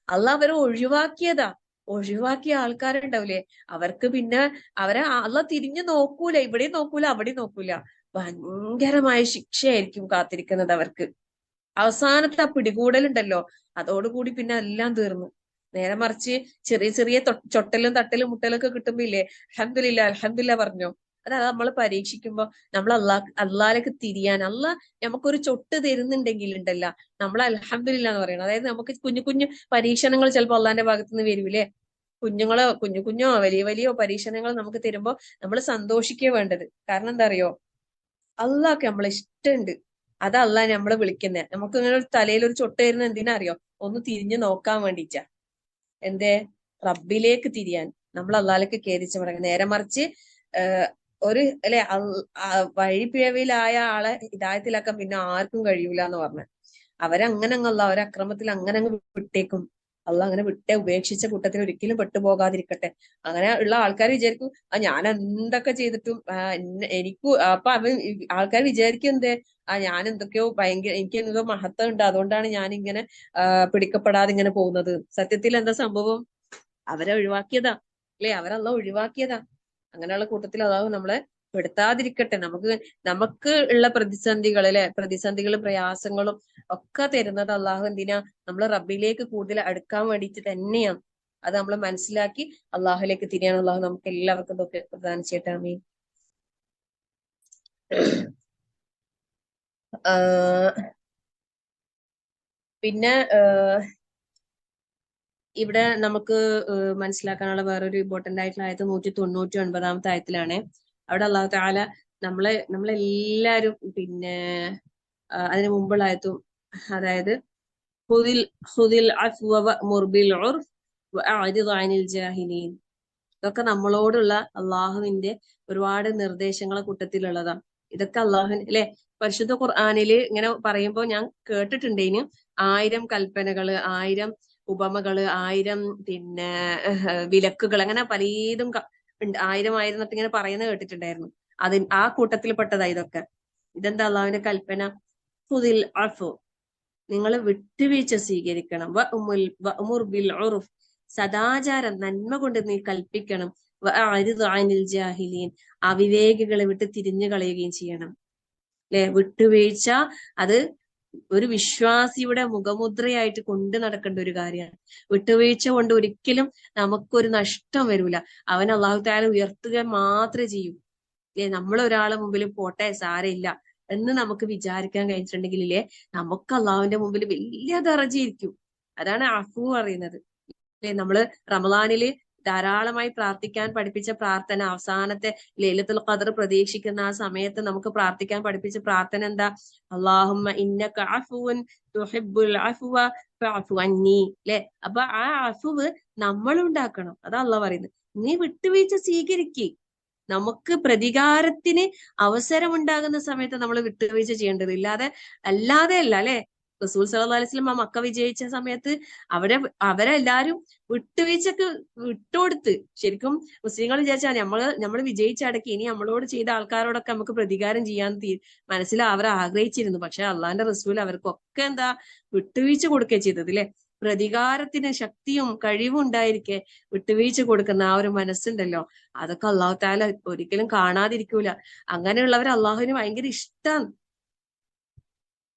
അള്ളാഹ് അവരെ ഒഴിവാക്കിയതാ. ഒഴിവാക്കിയ ആൾക്കാരുണ്ടാവില്ലേ, അവർക്ക് പിന്നെ അവരെ അള്ളാഹ് തിരിഞ്ഞു നോക്കൂല, ഇവിടെയും നോക്കൂല അവിടെയും നോക്കൂല. ഭയങ്കരമായ ശിക്ഷയായിരിക്കും കാത്തിരിക്കുന്നത് അവർക്ക്. അവസാനത്തെ ആ പിടികൂടലുണ്ടല്ലോ, അതോടുകൂടി പിന്നെ എല്ലാം തീർന്നു. നേരെ മറിച്ച് ചെറിയ ചെറിയ ചൊട്ടലും തട്ടലും മുട്ടലും ഒക്കെ കിട്ടുമ്പോ ഇല്ലേ, അൽഹംദുലില്ലാ അൽഹംദുലില്ലാ പറഞ്ഞോ. അതായത് നമ്മൾ പരീക്ഷിക്കുമ്പോ നമ്മൾ അള്ളാലേക്ക് തിരിയാൻ, അള്ളാഹ് നമുക്കൊരു ചൊട്ട് തരുന്നുണ്ടെങ്കിൽ ഉണ്ടല്ല, നമ്മൾ അൽഹംദുലില്ലാ എന്ന് പറയണം. അതായത് നമുക്ക് കുഞ്ഞു കുഞ്ഞു പരീക്ഷണങ്ങൾ ചിലപ്പോൾ അള്ളാന്റെ ഭാഗത്ത് നിന്ന് വരൂലേ, കുഞ്ഞു കുഞ്ഞോ വലിയ വലിയോ പരീക്ഷണങ്ങൾ നമുക്ക് തരുമ്പോ നമ്മൾ സന്തോഷിക്കുക വേണ്ടത്. കാരണം എന്താ അറിയോ, അള്ളാഹ്ക്ക് നമ്മളെ ഇഷ്ടമുണ്ട്. അത് അള്ളാഹ് നമ്മളെ വിളിക്കുന്നത്. നമുക്ക് ഇങ്ങനെ ഒരു തലയിൽ ഒരു ചൊട്ട് തരുന്ന എന്തിനാ അറിയോ, ഒന്ന് തിരിഞ്ഞു നോക്കാൻ വേണ്ടിയിട്ടാ. എന്തേ, റബ്ബിലേക്ക് തിരിയാൻ, നമ്മൾ അള്ളാഹിലേക്ക് ഖേദിച്ച് മടങ്ങും. നേരെ മറിച്ച് ഒരു അല്ലെ വഴിപിഴവിലായ ആളെ ഹിദായത്തിലാക്കാൻ പിന്നെ ആർക്കും കഴിയൂല എന്ന് പറഞ്ഞു. അവരങ്ങനെ അങ്ങല്ല, അവരെ അക്രമത്തിൽ അങ്ങനെ അങ്ങ് വിട്ടേക്കും. അള്ളാഹ് അങ്ങനെ ഉപേക്ഷിച്ച കൂട്ടത്തിൽ ഒരിക്കലും പെട്ടുപോകാതിരിക്കട്ടെ. അങ്ങനെ ഉള്ള ആൾക്കാർ വിചാരിക്കും ഞാൻ എന്തൊക്കെ ചെയ്തിട്ടും എനിക്ക് അപ്പൊ ആൾക്കാർ വിചാരിക്കും എന്തേ, ഞാൻ എന്തൊക്കെയോ ഭയങ്കര, എനിക്ക് എന്തോ മഹത്വം ഉണ്ട്, അതുകൊണ്ടാണ് ഞാൻ ഇങ്ങനെ പിടിക്കപ്പെടാതെ ഇങ്ങനെ പോകുന്നത്. സത്യത്തിൽ എന്താ സംഭവം, അവരെ ഒഴിവാക്കിയതാ അല്ലെ, അവരല്ല ഒഴിവാക്കിയതാ. അങ്ങനെയുള്ള കൂട്ടത്തിൽ അള്ളാഹു നമ്മളെ പെടുത്താതിരിക്കട്ടെ. നമുക്ക് ഉള്ള പ്രതിസന്ധികൾ അല്ലെ, പ്രതിസന്ധികളും പ്രയാസങ്ങളും ഒക്കെ തരുന്നത് അള്ളാഹു എന്തിനാ, നമ്മളെ റബ്ബിലേക്ക് കൂടുതൽ അടുക്കാൻ വേണ്ടിയിട്ട് തന്നെയാണ്. അത് നമ്മൾ മനസ്സിലാക്കി അള്ളാഹുലേക്ക് തിരിയാൻ അള്ളാഹു നമുക്ക് എല്ലാവർക്കും ഇതൊക്കെ പ്രദാനം ചെയ്യട്ടെ. ആമീൻ. പിന്നെ ഇവിടെ നമുക്ക് മനസ്സിലാക്കാനുള്ള വേറൊരു ഇമ്പോർട്ടന്റ് ആയിട്ടുള്ള ആയത്ത് 199 ആയത്തിലാണ്. അവിടെ അള്ളാഹു തആല നമ്മളെല്ലാരും പിന്നെ അതിന് മുമ്പുള്ള ആയത്തും, അതായത് ഖുദിൽ അഫ്വ വഅ്മുർ ബിൽ ഉർഫ് വഅഅ്രിദ് അനിൽ ജാഹിലീൻ. ഇതൊക്കെ നമ്മളോടുള്ള അള്ളാഹുവിന്റെ ഒരുപാട് നിർദ്ദേശങ്ങളെ കൂട്ടത്തിലുള്ളതാണ്. ഇതൊക്കെ അള്ളാഹു അല്ലെ, പരിശുദ്ധ ഖുർആനില് ഇങ്ങനെ പറയുമ്പോ ഞാൻ കേട്ടിട്ടുണ്ടേന് 1000 കൽപ്പനകള്, 1000 ഉപമകള്, 1000 പിന്നെ വിലക്കുകൾ, അങ്ങനെ പലതും 1000 എന്നിട്ട് ഇങ്ങനെ പറയുന്നത് കേട്ടിട്ടുണ്ടായിരുന്നു. ആ കൂട്ടത്തിൽ പെട്ടതാ ഇതൊക്കെ. ഇതെന്താ അള്ളാഹുവിന്റെ കൽപ്പന, ഖുദിൽ അഫ്വ, നിങ്ങൾ വിട്ടുവീഴ്ച സ്വീകരിക്കണം. വഅ്മുർ ബിൽ ഉർഫ്, സദാചാരം നന്മ കൊണ്ട് നീ കൽപ്പിക്കണം. വഅഅ്രിദ് അനിൽ ജാഹിലീൻ, അവിവേകികളെ വിട്ട് തിരിഞ്ഞു കളയുകയും ചെയ്യണം. അല്ലെ, വിട്ടുവീഴ്ച അത് ഒരു വിശ്വാസിയുടെ മുഖമുദ്രയായിട്ട് കൊണ്ട് നടക്കേണ്ട ഒരു കാര്യമാണ്. വിട്ടുവീഴ്ച കൊണ്ട് ഒരിക്കലും നമുക്കൊരു നഷ്ടം വരൂല. അവൻ അള്ളാഹു തആല ഉയർത്തുക മാത്രമേ ചെയ്യൂ. അല്ലെ, നമ്മൾ ഒരാളെ മുമ്പിൽ പോട്ടെ സാരമില്ല എന്ന് നമുക്ക് വിചാരിക്കാൻ കഴിഞ്ഞിട്ടുണ്ടെങ്കിലേ നമുക്ക് അള്ളാഹുവിന്റെ മുമ്പിൽ വലിയ ദറജയിരിക്കും. അതാണ് അഫു പറയുന്നത്. അല്ലെ, നമ്മള് റമളാനില് ധാരാളമായി പ്രാർത്ഥിക്കാൻ പഠിപ്പിച്ച പ്രാർത്ഥന, അവസാനത്തെ ലൈലത്തുൽ ഖദ്ർ പ്രതീക്ഷിക്കുന്ന ആ സമയത്ത് നമുക്ക് പ്രാർത്ഥിക്കാൻ പഠിപ്പിച്ച പ്രാർത്ഥന എന്താ, അല്ലാഹുമ്മ ഇന്നക അഫുവൻ തുഹിബ്ബുൽ അഫ്വ ഫഅഫു അന്നി. അല്ലെ, അപ്പൊ ആ അഫുവ് നമ്മൾ ഉണ്ടാക്കണം. അതാ അള്ളാഹ് പറയുന്നത്. നീ വിട്ടുവീഴ്ച സ്വീകരിക്ക്. നമുക്ക് പ്രതികാരത്തിന് അവസരമുണ്ടാകുന്ന സമയത്ത് നമ്മൾ വിട്ടുവീഴ്ച ചെയ്യേണ്ടത്, അല്ലാതെ അല്ല. അല്ലെ, റസൂൽ സല്ലല്ലാഹു അലൈഹി വസല്ലം മക്ക വിജയിച്ച സമയത്ത് അവരെല്ലാരും വിട്ടുവീഴ്ചക്ക് വിട്ടുകൊടുത്ത്, ശരിക്കും മുസ്ലിങ്ങൾ വിചാരിച്ചാൽ നമ്മൾ വിജയിച്ചടക്കി ഇനി നമ്മളോട് ചെയ്ത ആൾക്കാരോടൊക്കെ നമുക്ക് പ്രതികാരം ചെയ്യാൻ മനസ്സിൽ അവർ ആഗ്രഹിച്ചിരുന്നു. പക്ഷെ അള്ളാന്റെ റസൂൽ അവർക്കൊക്കെ എന്താ വിട്ടുവീഴ്ച കൊടുക്കുക ചെയ്തത്. അല്ലെ, പ്രതികാരത്തിന് ശക്തിയും കഴിവും ഉണ്ടായിരിക്കെ വിട്ടുവീഴ്ച കൊടുക്കുന്ന ആ ഒരു മനസ്സുണ്ടല്ലോ, അതൊക്കെ അള്ളാഹു തആല ഒരിക്കലും കാണാതിരിക്കൂല. അങ്ങനെയുള്ളവർ അള്ളാഹുവിന് ഭയങ്കര ഇഷ്ടമാണ്.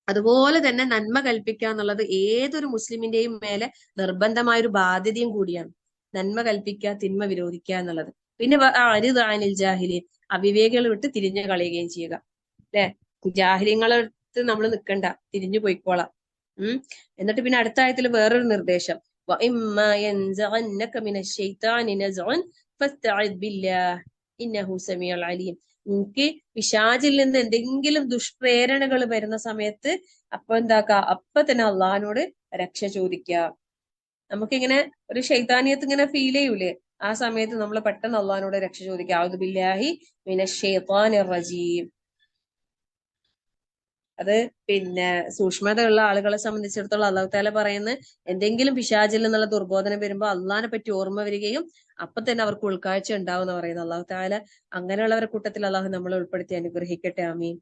അതുപോലെ തന്നെ നന്മ കൽപ്പിക്കുക എന്നുള്ളത് ഏതൊരു മുസ്ലിമിന്റെയും മേലെ നിർബന്ധമായ ഒരു ബാധ്യതയും കൂടിയാണ്. നന്മ കൽപ്പിക്കുക, തിന്മ വിരോധിക്കുക എന്നുള്ളത്. പിന്നെ അരിദ് അനിൽ ജാഹിലീൻ, അവിവേകികൾ വിട്ട് തിരിഞ്ഞു കളയുകയും ചെയ്യുക. അല്ലെ, ജാഹിലിങ്ങളടുത്ത് നമ്മൾ നിൽക്കണ്ട, തിരിഞ്ഞു പോയിക്കോളാം. എന്നിട്ട് പിന്നെ അടുത്ത ആയത്തിൽ വേറൊരു നിർദ്ദേശം, വഇമ്മാ യൻസഗന്നക മിനശ് ശൈത്താനി നസ്ഉൻ ഫസ്തഇദ് ബില്ലാഹ് ഇന്നഹു സമീഉൽ അലീം. നിങ്ങൾക്ക് പിശാചിൽ നിന്ന് എന്തെങ്കിലും ദുഷ്പ്രേരണകൾ വരുന്ന സമയത്ത് അപ്പൊ അപ്പൊ തന്നെ അള്ളാഹിനോട് രക്ഷ ചോദിക്കുക. നമുക്കിങ്ങനെ ഒരു ശൈത്താനിയത്ത് ഇങ്ങനെ ഫീൽ ചെയ്യൂലേ, ആ സമയത്ത് നമ്മൾ പെട്ടെന്ന് അള്ളാഹിനോട് രക്ഷ ചോദിക്കുക, അഊദു ബില്ലാഹി മിനശ് ശൈത്വാനിർ റജീം. അത് പിന്നെ സൂക്ഷ്മതയുള്ള ആളുകളെ സംബന്ധിച്ചിടത്തോളം അള്ളാഹു തആല പറയുന്നത്, എന്തെങ്കിലും പിശാചിൽ നിന്നുള്ള ദുർബോധനം വരുമ്പോ അള്ളാഹിനെ പറ്റി ഓർമ്മ വരികയും അപ്പൊ തന്നെ അവർക്ക് ഉൾക്കാഴ്ച ഉണ്ടാവും എന്ന് പറയുന്നത്. അള്ളാഹു തആല അങ്ങനെയുള്ളവരുടെ കൂട്ടത്തിൽ അള്ളാഹു നമ്മളെ ഉൾപ്പെടുത്തി അനുഗ്രഹിക്കട്ടെ. ആമീൻ.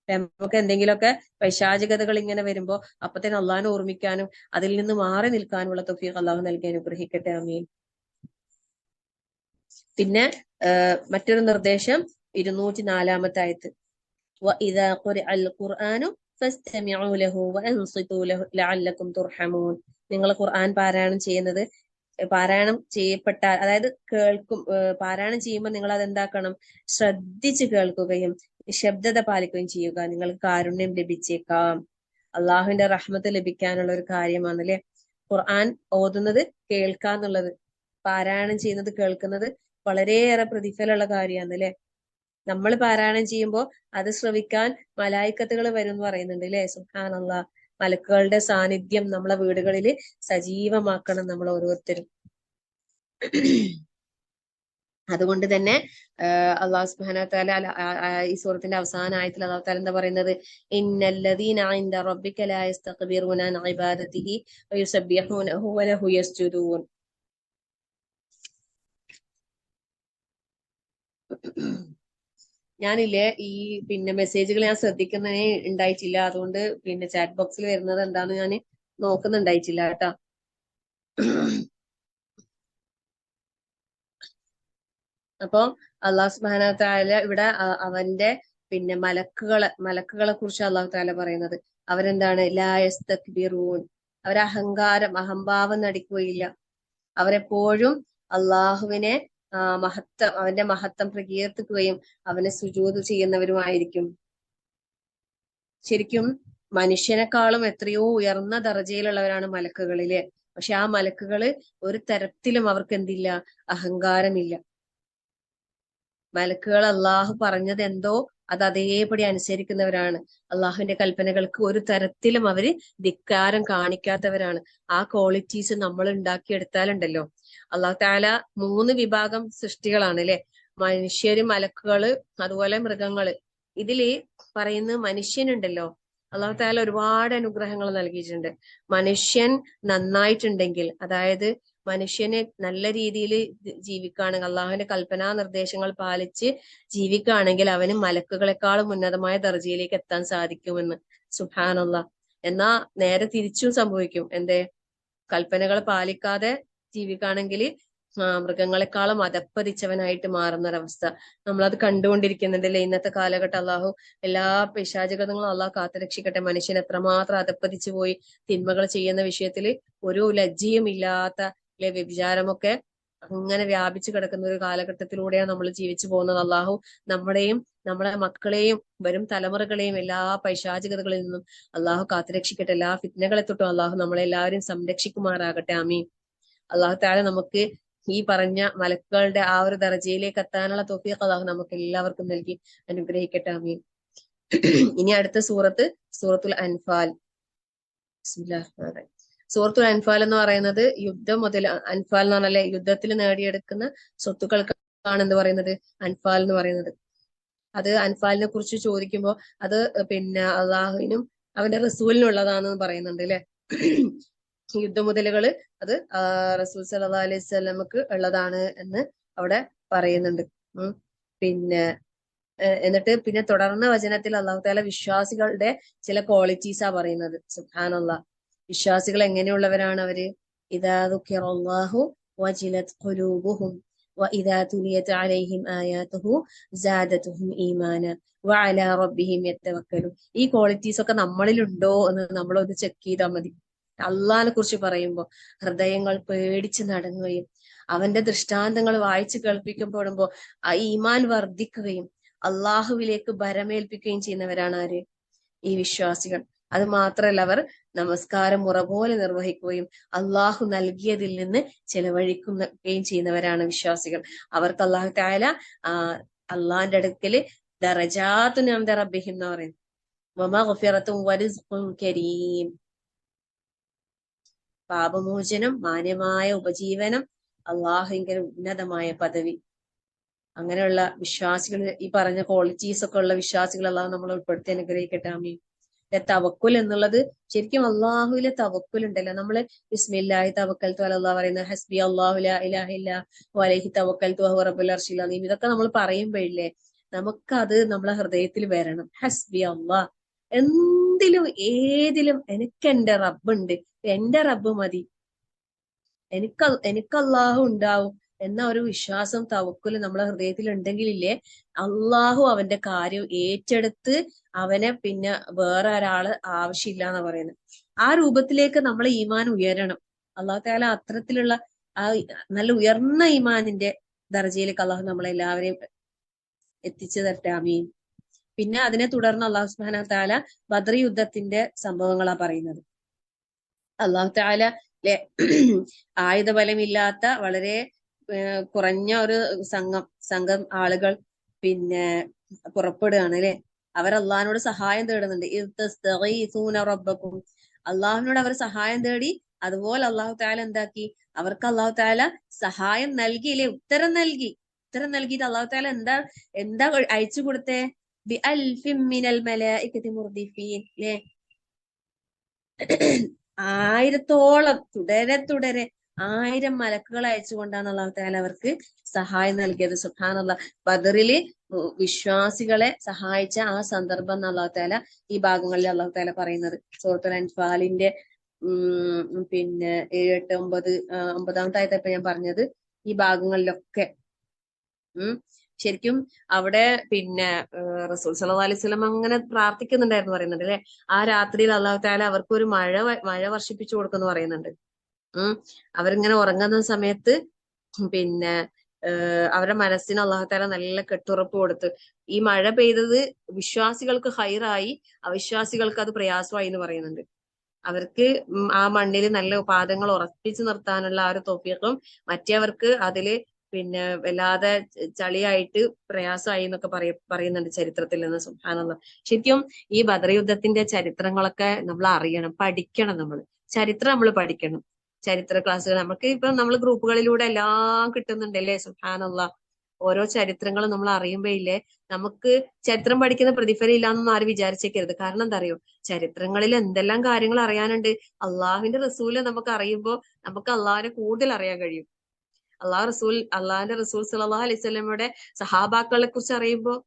നമുക്ക് എന്തെങ്കിലുമൊക്കെ പൈശാചികതകൾ ഇങ്ങനെ വരുമ്പോ അപ്പൊ തന്നെ അള്ളാഹിനെ ഓർമ്മിക്കാനും അതിൽ നിന്ന് മാറി നിൽക്കാനുള്ള തൗഫീഖ് അള്ളാഹു നൽകി അനുഗ്രഹിക്കട്ടെ. ആമീൻ. പിന്നെ മറ്റൊരു നിർദ്ദേശം 204-ാമത്തെ ആയത്ത്, وَإِذَا قُرِئَ الْقُرْآنُ فَاسْتَمِعُوا لَهُ وَأَنصِتُوا لَعَلَّكُمْ تُرْحَمُونَ. നിങ്ങൾ ഖുർആൻ പാരായണം ചെയ്യപ്പെട്ടാൽ, അതായത് പാരായണം ചെയ്യുമ്പോൾ നിങ്ങൾ അതെന്താക്കണം, ശ്രദ്ധിച്ച് കേൾക്കുകയും നിശബ്ദത പാലിക്കുകയും ചെയ്യുക. നിങ്ങൾക്ക് കാരുണ്യം ലഭിച്ചേക്കാം. അള്ളാഹുവിന്റെ റഹ്മത്ത് ലഭിക്കാനുള്ള ഒരു കാര്യമാണ് അല്ലെ ഖുർആൻ ഓതുന്നത്, കേൾക്കാന്നുള്ളത്. പാരായണം ചെയ്യുന്നത്, കേൾക്കുന്നത് വളരെയേറെ പ്രതിഫലമുള്ള കാര്യമാണ് അല്ലെ. നമ്മൾ പാരായണം ചെയ്യുമ്പോൾ അത് ശ്രവിക്കാൻ മലായിക്കത്തുകൾ വരും എന്ന് പറയുന്നുണ്ട് അല്ലെ. സുബ്ഹാനല്ലാഹ്. മലക്കുകളുടെ സാന്നിധ്യം നമ്മളെ വീടുകളിൽ സജീവമാക്കണം നമ്മൾ ഓരോരുത്തരും. അതുകൊണ്ട് തന്നെ അള്ളാഹു സുബ്ഹാനഹു വ തആല ഈ സൂറത്തിന്റെ അവസാന ആയത്തിൽ അള്ളാഹു തആല എന്താ പറയുന്നത്, ഇന്നല്ലദീന ഇൻദ റബ്ബിക ലാ യസ്തക്ബിറൂന അൻ ഇബാദതിഹി വയുസബ്ബിഹൂനഹു വലഹു യസ്ജുദൂൻ. ഞാനില്ലേ ഈ മെസ്സേജുകൾ ഞാൻ ശ്രദ്ധിക്കുന്നതേ ഉണ്ടായിട്ടില്ല. അതുകൊണ്ട് ചാറ്റ് ബോക്സിൽ വരുന്നത് എന്താന്ന് ഞാൻ നോക്കുന്നുണ്ടായിട്ടില്ല കേട്ടാ. അപ്പൊ അള്ളാഹു സുബ്ഹാനഹു വ തആല ഇവിടെ അവന്റെ മലക്കുകളെ കുറിച്ച് അള്ളാഹു തആല പറയുന്നത്, അവരെന്താണ്, ലാ യസ്തക്ബിറൂൻ, അഹംഭാവം നടിക്കുകയില്ല. അവരെപ്പോഴും അള്ളാഹുവിനെ അവന്റെ മഹത്വം പ്രകീർത്തിക്കുകയും അവനെ സുജൂദ് ചെയ്യുന്നവരുമായിരിക്കും. ശരിക്കും മനുഷ്യനെക്കാളും എത്രയോ ഉയർന്ന ദർജയിലുള്ളവരാണ് മലക്കുകളില്. പക്ഷെ ആ മലക്കുകള് ഒരു തരത്തിലും അവർക്ക് എന്തില്ല, അഹങ്കാരമില്ല. മലക്കുകൾ അള്ളാഹു പറഞ്ഞത് എന്തോ അത് അതേപടി അനുസരിക്കുന്നവരാണ്. അള്ളാഹുവിന്റെ കൽപ്പനകൾക്ക് ഒരു തരത്തിലും അവര് ധിക്കാരം കാണിക്കാത്തവരാണ്. ആ ക്വാളിറ്റീസ് നമ്മൾ ഉണ്ടാക്കിയെടുത്താലുണ്ടല്ലോ, അള്ളാഹു തആല 3 വിഭാഗം സൃഷ്ടികളാണ് അല്ലെ, മനുഷ്യര്, മലക്കുകള്, അതുപോലെ മൃഗങ്ങള്. ഇതില് പറയുന്ന മനുഷ്യനുണ്ടല്ലോ, അള്ളാഹു തആല ഒരുപാട് അനുഗ്രഹങ്ങൾ നൽകിയിട്ടുണ്ട്. മനുഷ്യൻ നന്നായിട്ടുണ്ടെങ്കിൽ, അതായത് മനുഷ്യന് നല്ല രീതിയിൽ ജീവിക്കുകയാണെങ്കിൽ, അള്ളാഹുവിന്റെ കൽപ്പനാ നിർദ്ദേശങ്ങൾ പാലിച്ച് ജീവിക്കുകയാണെങ്കിൽ അവന് മലക്കുകളെക്കാളും ഉന്നതമായ ദർജയിലേക്ക് എത്താൻ സാധിക്കുമെന്ന്. സുബ്ഹാനല്ലാഹ്. എന്നാ നേരെ തിരിച്ചും സംഭവിക്കും. കൽപ്പനകൾ പാലിക്കാതെ ജീവിക്കുകയാണെങ്കിൽ മൃഗങ്ങളെക്കാളും അധപ്പതിച്ചവനായിട്ട് മാറുന്നൊരവസ്ഥ നമ്മളത് കണ്ടുകൊണ്ടിരിക്കുന്നുണ്ടല്ലേ ഇന്നത്തെ കാലഘട്ടം. അള്ളാഹു എല്ലാ പിശാചികതകളും അള്ളാഹു കാത്തുരക്ഷിക്കട്ടെ. മനുഷ്യൻ എത്രമാത്രം അധപ്പതിച്ചു പോയി തിന്മകൾ ചെയ്യുന്ന വിഷയത്തിൽ ഒരു ലജ്ജയും ഇല്ലാത്ത വ്യഭിചാരമൊക്കെ അങ്ങനെ വ്യാപിച്ചു കിടക്കുന്ന ഒരു കാലഘട്ടത്തിലൂടെയാണ് നമ്മൾ ജീവിച്ചു പോകുന്നത്. അള്ളാഹു നമ്മളെയും നമ്മളെ മക്കളെയും വരും തലമുറകളെയും എല്ലാ പൈശാചികതകളിൽ നിന്നും അള്ളാഹു കാത്തുരക്ഷിക്കട്ടെ. എല്ലാ ഫിത്നകളെ തൊട്ടും അള്ളാഹു നമ്മളെല്ലാവരും സംരക്ഷിക്കുമാറാകട്ടെ. ആമീൻ. അള്ളാഹു തആല നമുക്ക് ഈ പറഞ്ഞ മലക്കുകളുടെ ആ ഒരു ദർജയിലേക്ക് എത്താനുള്ള തൗഫീഖ് അള്ളാഹു നമുക്ക് എല്ലാവർക്കും നൽകി അനുഗ്രഹിക്കട്ടെ. ആമീൻ. ഇനി അടുത്ത സൂറത്തുൽ അൻഫാൽ. സൂറത്തുൽ അൻഫാൽ എന്ന് പറയുന്നത് യുദ്ധം മുതൽ, അൻഫാൽ എന്ന് പറഞ്ഞാൽ യുദ്ധത്തിൽ നേടിയെടുക്കുന്ന സ്വത്തുക്കൾക്കാണ് എന്ത് പറയുന്നത്, അൻഫാൽ എന്ന് പറയുന്നത്. അത് അൻഫാലിനെ കുറിച്ച് ചോദിക്കുമ്പോൾ അത് അള്ളാഹുവിനും അവന്റെ റസൂലിനുള്ളതാണെന്ന് പറയുന്നുണ്ട് അല്ലെ. യുദ്ധമുതലുകള് അത് റസൂൽ സല്ലല്ലാഹു അലൈഹി വസല്ലമക്ക് ഉള്ളതാണ് എന്ന് അവിടെ പറയുന്നുണ്ട്. എന്നിട്ട് തുടർന്ന വചനത്തിൽ അള്ളാഹു തആല വിശ്വാസികളുടെ ചില ക്വാളിറ്റീസാ പറയുന്നത്. സുബ്ഹാനല്ലാഹ്. വിശ്വാസികൾ എങ്ങനെയുള്ളവരാണ് അവര്? ഇദാ ദുക്കിറല്ലാഹു വജിലത് ഖുലൂബുഹും വഇദാ തുലിയത് അലൈഹിം ആയാതുഹു സാദതുഹും ഈമാന വഅലാ റബ്ബിഹിം യതവക്കലൂൻ. ഈ ക്വാളിറ്റീസ് ഒക്കെ നമ്മളിലുണ്ടോ എന്ന് നമ്മളൊന്ന് ചെക്ക് ചെയ്താൽ മതി. അള്ളാഹിനെ കുറിച്ച് പറയുമ്പോൾ ഹൃദയങ്ങൾ പേടിച്ച് നടുങ്ങുകയും അവന്റെ ദൃഷ്ടാന്തങ്ങൾ വായിച്ചു കേൾപ്പിക്കപ്പെടുമ്പോൾ ആ ഈമാൻ വർദ്ധിക്കുകയും അള്ളാഹുവിലേക്ക് ഭരമേൽപ്പിക്കുകയും ചെയ്യുന്നവരാണ് ആര്? ഈ വിശ്വാസികൾ. അത് മാത്രമല്ല, അവർ നമസ്കാരം മുറ പോലെ നിർവഹിക്കുകയും അള്ളാഹു നൽകിയതിൽ നിന്ന് ചെലവഴിക്കുകയും ചെയ്യുന്നവരാണ് വിശ്വാസികൾ. അവർക്ക് അള്ളാഹു തആല അള്ളാഹിന്റെ അടുക്കല് ദറജാത്തുൻ ഇൻദ റബ്ബിഹിം എന്ന് പറയും. വമഗ്ഫിറത്തും വറിസ്ഖുൻ കരീം. പാപമോചനം, മാന്യമായ ഉപജീവനം, അള്ളാഹുവിന്റെ ഉന്നതമായ പദവി. അങ്ങനെയുള്ള വിശ്വാസികൾ, ഈ പറഞ്ഞ ക്വാളിറ്റീസ് ഒക്കെ ഉള്ള വിശ്വാസികൾ അള്ളാഹു നമ്മൾ ഉൾപ്പെടുത്തി അനുഗ്രഹിക്കട്ടെ. ആമീൻ. തവക്കുൽ എന്നുള്ളത് ശരിക്കും അള്ളാഹുവിലെ തവക്കുൽ ഉണ്ടല്ലോ. നമ്മള് ബിസ്മില്ലാഹി തവക്കൽതു അലല്ലാഹ് പറയുന്നത്, ഹസ്ബി അല്ലാഹു ലാ ഇലാഹ ഇല്ലാ ഹു അലൈഹി തവക്കൽതു വഹുവ റബ്ബുൽ അർശിൽ അദീം, ഇതൊക്കെ നമ്മൾ പറയുമ്പോഴില്ലേ നമുക്കത് നമ്മളെ ഹൃദയത്തിൽ വരണം. ഹസ്ബി അള്ളാഹ്, എന്തിലും ഏതിലും എനിക്ക് എന്റെ റബ്ബുണ്ട്, എന്റെ റബ്ബ് മതി, എനിക്ക് അള്ളാഹു ഉണ്ടാവും എന്ന ഒരു വിശ്വാസം തവക്കുൽ നമ്മളെ ഹൃദയത്തിൽ ഉണ്ടെങ്കിലില്ലേ, അള്ളാഹു അവന്റെ കാര്യം ഏറ്റെടുത്ത് അവനെ പിന്നെ വേറെ ഒരാള് ആവശ്യമില്ല എന്ന് പറയുന്നത്. ആ രൂപത്തിലേക്ക് നമ്മളെ ഈമാൻ ഉയരണം. അള്ളാഹു തആല അത്തരത്തിലുള്ള ആ നല്ല ഉയർന്ന ഈമാനിന്റെ ദർജയിലേക്ക് അള്ളാഹു നമ്മളെല്ലാവരെയും എത്തിച്ചു തരട്ടെ. ആമീൻ. പിന്നെ അതിനെ തുടർന്ന് അള്ളാഹു സുബ്ഹാനഹു തആല ബദർ യുദ്ധത്തിന്റെ സംഭവങ്ങളാ പറയുന്നത്. അള്ളാഹു തആല ആയുധബലമില്ലാത്ത വളരെ കുറഞ്ഞ ഒരു സംഘം ആളുകൾ പിന്നെ പുറപ്പെടുകയാണ് അല്ലെ. അവർ അള്ളാഹിനോട് സഹായം തേടുന്നുണ്ട്. റബ്ബക്കും, അള്ളാഹുവിനോട് അവർ സഹായം തേടി. അതുപോലെ അള്ളാഹു തആല എന്താക്കി, അവർക്ക് അള്ളാഹു തആല സഹായം നൽകി അല്ലെ, ഉത്തരം നൽകിയിട്ട് അള്ളാഹു തആല എന്താ അയച്ചു കൊടുത്തേ, ബി അൽഫിൻ മിനൽ മലായികതി മുർദിഫീൻ ല്ലേ, 1000-ഓളം തുടരെ 1000 മലക്കുകൾ അയച്ചുകൊണ്ടാണ് അള്ളാഹു തആല അവർക്ക് സഹായം നൽകിയത്. സുബ്ഹാനല്ലാഹ്. ബദറില് വിശ്വാസികളെ സഹായിച്ച ആ സന്ദർഭം അള്ളാഹു തആല ഈ ഭാഗങ്ങളിൽ അള്ളാഹു തആല പറയുന്നത്. സൂറത്തുൽ അൻഫാലിന്റെ പിന്നെ 7, 8, 9 9-ാമത്തെ ആയത്തപ്പോ ഞാൻ പറഞ്ഞത്. ഈ ഭാഗങ്ങളിലൊക്കെ ശരിക്കും അവിടെ പിന്നെ റസൂൽ സല്ലല്ലാഹു അലൈഹി വസല്ലം അങ്ങനെ പ്രാർത്ഥിക്കുന്നുണ്ടായിരുന്നു പറയുന്നുണ്ട് അല്ലെ. ആ രാത്രിയിൽ അള്ളാഹു തആല അവർക്ക് ഒരു മഴ വർഷിപ്പിച്ചു കൊടുക്കുന്നു പറയുന്നുണ്ട്. അവരിങ്ങനെ ഉറങ്ങുന്ന സമയത്ത് പിന്നെ അവരുടെ മനസ്സിന് അള്ളാഹു തആല നല്ല കെട്ടുറപ്പ് കൊടുത്ത്, ഈ മഴ പെയ്തത് വിശ്വാസികൾക്ക് ഹൈറായി, അവിശ്വാസികൾക്ക് അത് പ്രയാസമായി എന്ന് പറയുന്നുണ്ട്. അവർക്ക് ആ മണ്ണിൽ നല്ല പാദങ്ങൾ ഉറപ്പിച്ചു നിർത്താനുള്ള ആ ഒരു തൗഫീഖും, മറ്റേവർക്ക് അതില് പിന്നെ വല്ലാതെ ചളിയായിട്ട് പ്രയാസമായി എന്നൊക്കെ പറയുന്നുണ്ട് ചരിത്രത്തിൽ നിന്ന്. സുബ്ഹാനല്ലാഹ്. ശരിക്കും ഈ ബദർ യുദ്ധത്തിന്റെ ചരിത്രങ്ങളൊക്കെ നമ്മൾ അറിയണം, പഠിക്കണം. ചരിത്രം നമ്മൾ പഠിക്കണം. ചരിത്ര ക്ലാസ്സുകൾ നമുക്ക് ഇപ്പൊ നമ്മൾ ഗ്രൂപ്പുകളിലൂടെ എല്ലാം കിട്ടുന്നുണ്ടല്ലേ. സുബ്ഹാനല്ലാഹ്. ഓരോ ചരിത്രങ്ങളും നമ്മൾ അറിയുമ്പോ ഇല്ലേ, നമുക്ക് ചരിത്രം പഠിക്കുന്ന പ്രതിഫലം ഇല്ലാന്നൊന്നും ആരും വിചാരിച്ചേക്കരുത്. കാരണം എന്താ അറിയോ, ചരിത്രങ്ങളിൽ എന്തെല്ലാം കാര്യങ്ങൾ അറിയാനുണ്ട്. അള്ളാഹുവിന്റെ റസൂല് നമുക്ക് അറിയുമ്പോ നമുക്ക് അള്ളാഹിനെ കൂടുതൽ അറിയാൻ കഴിയും. അള്ളാഹിന്റെ റസൂൽ സല്ലല്ലാഹു അലൈഹി വസല്ലമയുടെ സഹാബാക്കളെ കുറിച്ച് അറിയുമ്പോൾ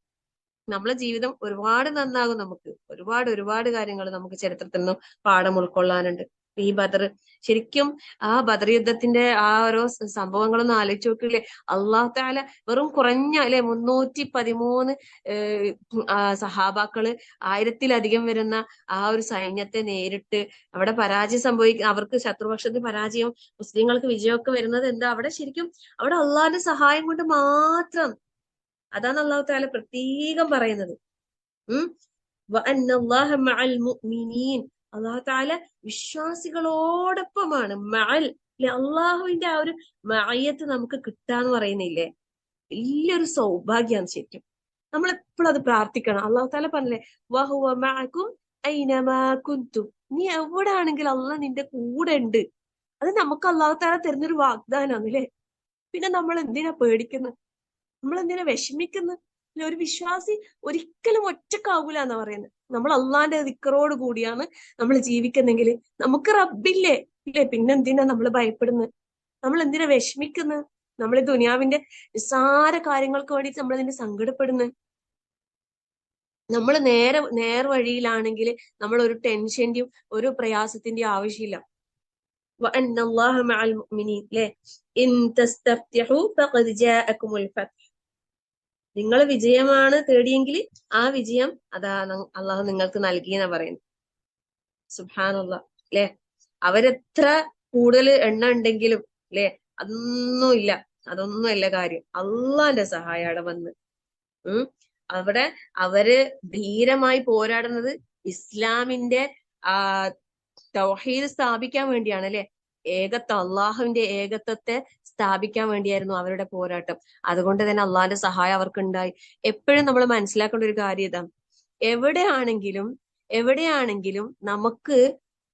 നമ്മളെ ജീവിതം ഒരുപാട് നന്നാകും. നമുക്ക് ഒരുപാട് കാര്യങ്ങൾ നമുക്ക് ചരിത്രത്തിൽ നിന്നും പാഠം ഉൾക്കൊള്ളാനുണ്ട്. ഈ ബദർ, ശരിക്കും ആ ബദർ യുദ്ധത്തിന്റെ ആ ഓരോ സംഭവങ്ങളൊന്നും ആലോചിച്ച് നോക്കില്ലേ. അള്ളാഹു തആല വെറും കുറഞ്ഞ അല്ലെ 313 സഹാബാക്കള് 1000-ലധികം വരുന്ന ആ ഒരു സൈന്യത്തെ നേരിട്ട് അവിടെ പരാജയം അവർക്ക് ശത്രുപക്ഷത്തിന് പരാജയം, മുസ്ലിങ്ങൾക്ക് വിജയമൊക്കെ വരുന്നത് എന്താ, അവിടെ ശരിക്കും അവിടെ അള്ളാഹിന്റെ സഹായം കൊണ്ട് മാത്രം. അതാണ് അള്ളാഹു തആല പ്രത്യേകം പറയുന്നത്. അള്ളാഹു തആല വിശ്വാസികളോടൊപ്പമാണ്. അള്ളാഹുവിന്റെ ആ ഒരു മഅയ്യത്ത് നമുക്ക് കിട്ടാന്ന് പറയുന്നില്ലേ, വലിയൊരു സൗഭാഗ്യമാണ് ശരിക്കും. നമ്മൾ എപ്പോഴും അത് പ്രാർത്ഥിക്കണം. അള്ളാഹു തആല പറഞ്ഞില്ലേ, വഹുവ മഅകും ഐനമാ കുൻതും, നീ എവിടെ ആണെങ്കിലും അള്ളാഹ് നിന്റെ കൂടെ ഉണ്ട്. അത് നമുക്ക് അള്ളാഹു തആല തരുന്നൊരു വാഗ്ദാനമാണ് അല്ലേ. പിന്നെ നമ്മൾ എന്തിനാ പേടിക്കുന്നത്, നമ്മൾ എന്തിനാ വിഷമിക്കുന്നത്? ഒരു വിശ്വാസി ഒരിക്കലും ഒറ്റക്കാവൂല എന്നാ പറയുന്നത്. നമ്മൾ അള്ളാന്റെ ദിക്റോട് കൂടിയാണ് നമ്മൾ ജീവിക്കുന്നെങ്കിൽ നമുക്ക് റബ്ബില്ലേ ഇല്ലേ, പിന്നെന്തിനാ നമ്മൾ ഭയപ്പെടുന്നത്, നമ്മൾ എന്തിനാ വിഷമിക്കുന്നത്, നമ്മൾ ദുനിയാവിന്റെ നിസ്സാര കാര്യങ്ങൾക്ക് വേണ്ടിയിട്ട് നമ്മൾ ഇതിന്റെ സങ്കടപ്പെടുന്നത്. നമ്മൾ നേർവഴിയിലാണെങ്കിൽ നമ്മൾ ഒരു ടെൻഷന്റെയും ഒരു പ്രയാസത്തിന്റെയും ആവശ്യമില്ല. നിങ്ങൾ വിജയമാണ് തേടിയെങ്കിൽ ആ വിജയം അതാണ് അള്ളാഹു നിങ്ങൾക്ക് നൽകിയെന്നാ പറയുന്നത്. സുബ്ഹാനല്ലാഹ് അല്ലെ. അവരെത്ര കൂടുതൽ എണ്ണ ഉണ്ടെങ്കിലും അല്ലെ, അതൊന്നുമല്ല കാര്യം. അള്ളാന്റെ സഹായം അവിടെ വന്ന് അവിടെ അവര് ധീരമായി പോരാടുന്നത് ഇസ്ലാമിന്റെ തൗഹീദ് സ്ഥാപിക്കാൻ വേണ്ടിയാണ് അല്ലെ. അള്ളാഹുവിന്റെ ഏകത്വത്തെ സ്ഥാപിക്കാൻ വേണ്ടിയായിരുന്നു അവരുടെ പോരാട്ടം. അതുകൊണ്ട് തന്നെ അള്ളാഹിന്റെ സഹായം അവർക്ക് ഉണ്ടായി. എപ്പോഴും നമ്മൾ മനസ്സിലാക്കേണ്ട ഒരു കാര്യം ഇതാണ്, എവിടെയാണെങ്കിലും നമുക്ക്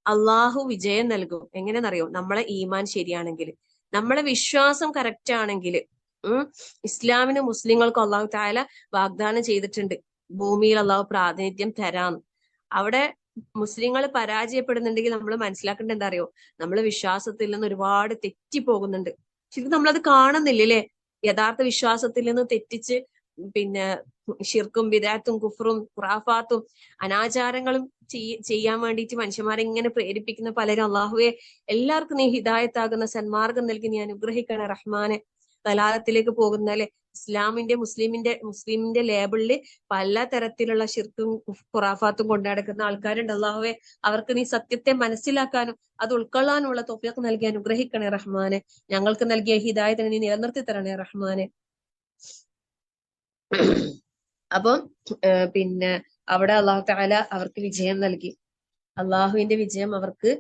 അള്ളാഹു വിജയം നൽകും. എങ്ങനെയെന്നറിയോ, നമ്മളെ ഈമാൻ ശരിയാണെങ്കിൽ, നമ്മളെ വിശ്വാസം കറക്റ്റ് ആണെങ്കിൽ. ഇസ്ലാമിനും മുസ്ലിങ്ങൾക്കും അള്ളാഹു തആല വാഗ്ദാനം ചെയ്തിട്ടുണ്ട്, ഭൂമിയിൽ അള്ളാഹു പ്രാതിനിധ്യം തരാന്ന്. അവിടെ മുസ്ലിങ്ങൾ പരാജയപ്പെടുന്നുണ്ടെങ്കിൽ നമ്മൾ മനസ്സിലാക്കേണ്ടത് എന്താ അറിയോ, നമ്മൾ വിശ്വാസത്തിൽ നിന്ന് ഒരുപാട് തെറ്റിപ്പോകുന്നുണ്ട്. ശരിക്കും നമ്മളത് കാണുന്നില്ല അല്ലെ. യഥാർത്ഥ വിശ്വാസത്തിൽ നിന്ന് തെറ്റിച്ച് പിന്നെ ഷിർക്കും ബിദഅത്തും കുഫറും ഖുറാഫാത്തും അനാചാരങ്ങളും ചെയ്യാൻ വേണ്ടിയിട്ട് മനുഷ്യന്മാരെ ഇങ്ങനെ പ്രേരിപ്പിക്കുന്ന പലരും അള്ളാഹുവെ എല്ലാവർക്കും നീ ഹിദായത്താകുന്ന സന്മാർഗം നൽകി നീ അനുഗ്രഹിക്കണേ റഹ്മാനെ. ദലാലത്തിലേക്ക് പോകുന്ന അല്ലെ മുസ്ലിമിന്റെ ലേബിളില് പല തരത്തിലുള്ള ഷിർക്കും ഖുറാഫാത്തും കൊണ്ടു നടക്കുന്ന ആൾക്കാരുണ്ട്. അള്ളാഹുവെ അവർക്ക് നീ സത്യത്തെ മനസ്സിലാക്കാനും അത് ഉൾക്കൊള്ളാനുമുള്ള തൗഫീഖ് നൽകി അനുഗ്രഹിക്കണേ റഹ്മാനെ. ഞങ്ങൾക്ക് നൽകിയ ഹിദായത്തിനെ നീ നിലനിർത്തി തരണേ റഹ്മാനെ. അപ്പം പിന്നെ അവിടെ അള്ളാഹു തആല അവർക്ക് വിജയം നൽകി. അള്ളാഹുവിന്റെ വിജയം അവർക്ക്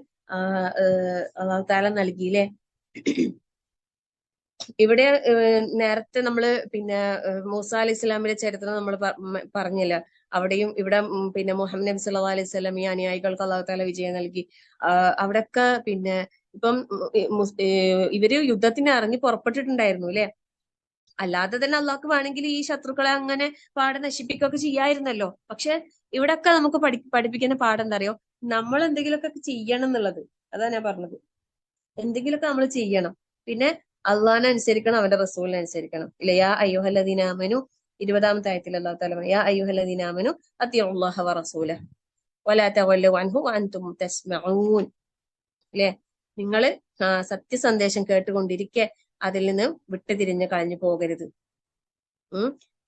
അള്ളാഹു തആല നൽകിയില്ലേ. ഇവിടെ നേരത്തെ നമ്മള് പിന്നെ മൂസ അലൈഹി ഇസ്ലാമിന്റെ ചരിത്രം നമ്മൾ പറഞ്ഞില്ല. അവിടെയും ഇവിടെ പിന്നെ മുഹമ്മദ് നബി സല്ലല്ലാഹു അലൈഹി വസല്ലം ഈ അനുയായികൾക്ക് അള്ളാഹു തആല വിജയം നൽകി. അവിടെയൊക്കെ പിന്നെ ഇപ്പം ഇവര് യുദ്ധത്തിന് ഇറങ്ങി പുറപ്പെട്ടിട്ടുണ്ടായിരുന്നു അല്ലെ. അല്ലാതെ തന്നെ അള്ളാഹ്ക്ക് വേണമെങ്കിൽ ഈ ശത്രുക്കളെ അങ്ങനെ പാടെ നശിപ്പിക്കുകയൊക്കെ ചെയ്യായിരുന്നല്ലോ. പക്ഷെ ഇവിടൊക്കെ നമുക്ക് പഠിപ്പിക്കുന്ന പാഠം എന്താ അറിയോ, നമ്മൾ എന്തെങ്കിലുമൊക്കെ ചെയ്യണം എന്നുള്ളത്. അതാ ഞാൻ പറഞ്ഞത്, എന്തെങ്കിലുമൊക്കെ നമ്മൾ ചെയ്യണം. പിന്നെ അള്ളാഹിനെ അനുസരിക്കണം, അവന്റെ റസൂലിനെ അനുസരിക്കണം. ഇല്ല, യാ അയ്യുഹല്ലദീന ആമനു 20-ാമത്തെ ആയത്തിൽ അല്ലാഹു തആല യാ അയ്യുഹല്ലദീന ആമനു അത്തിഉല്ലാഹ വറസൂലഹു വലാ തവല്ലു അൻഹു വഅൻതും തസ്മഊൻ. അല്ലെ, നിങ്ങള് സത്യസന്ദേശം കേട്ടുകൊണ്ടിരിക്കെ അതിൽ നിന്ന് വിട്ടുതിരിഞ്ഞ് കളഞ്ഞു പോകരുത്.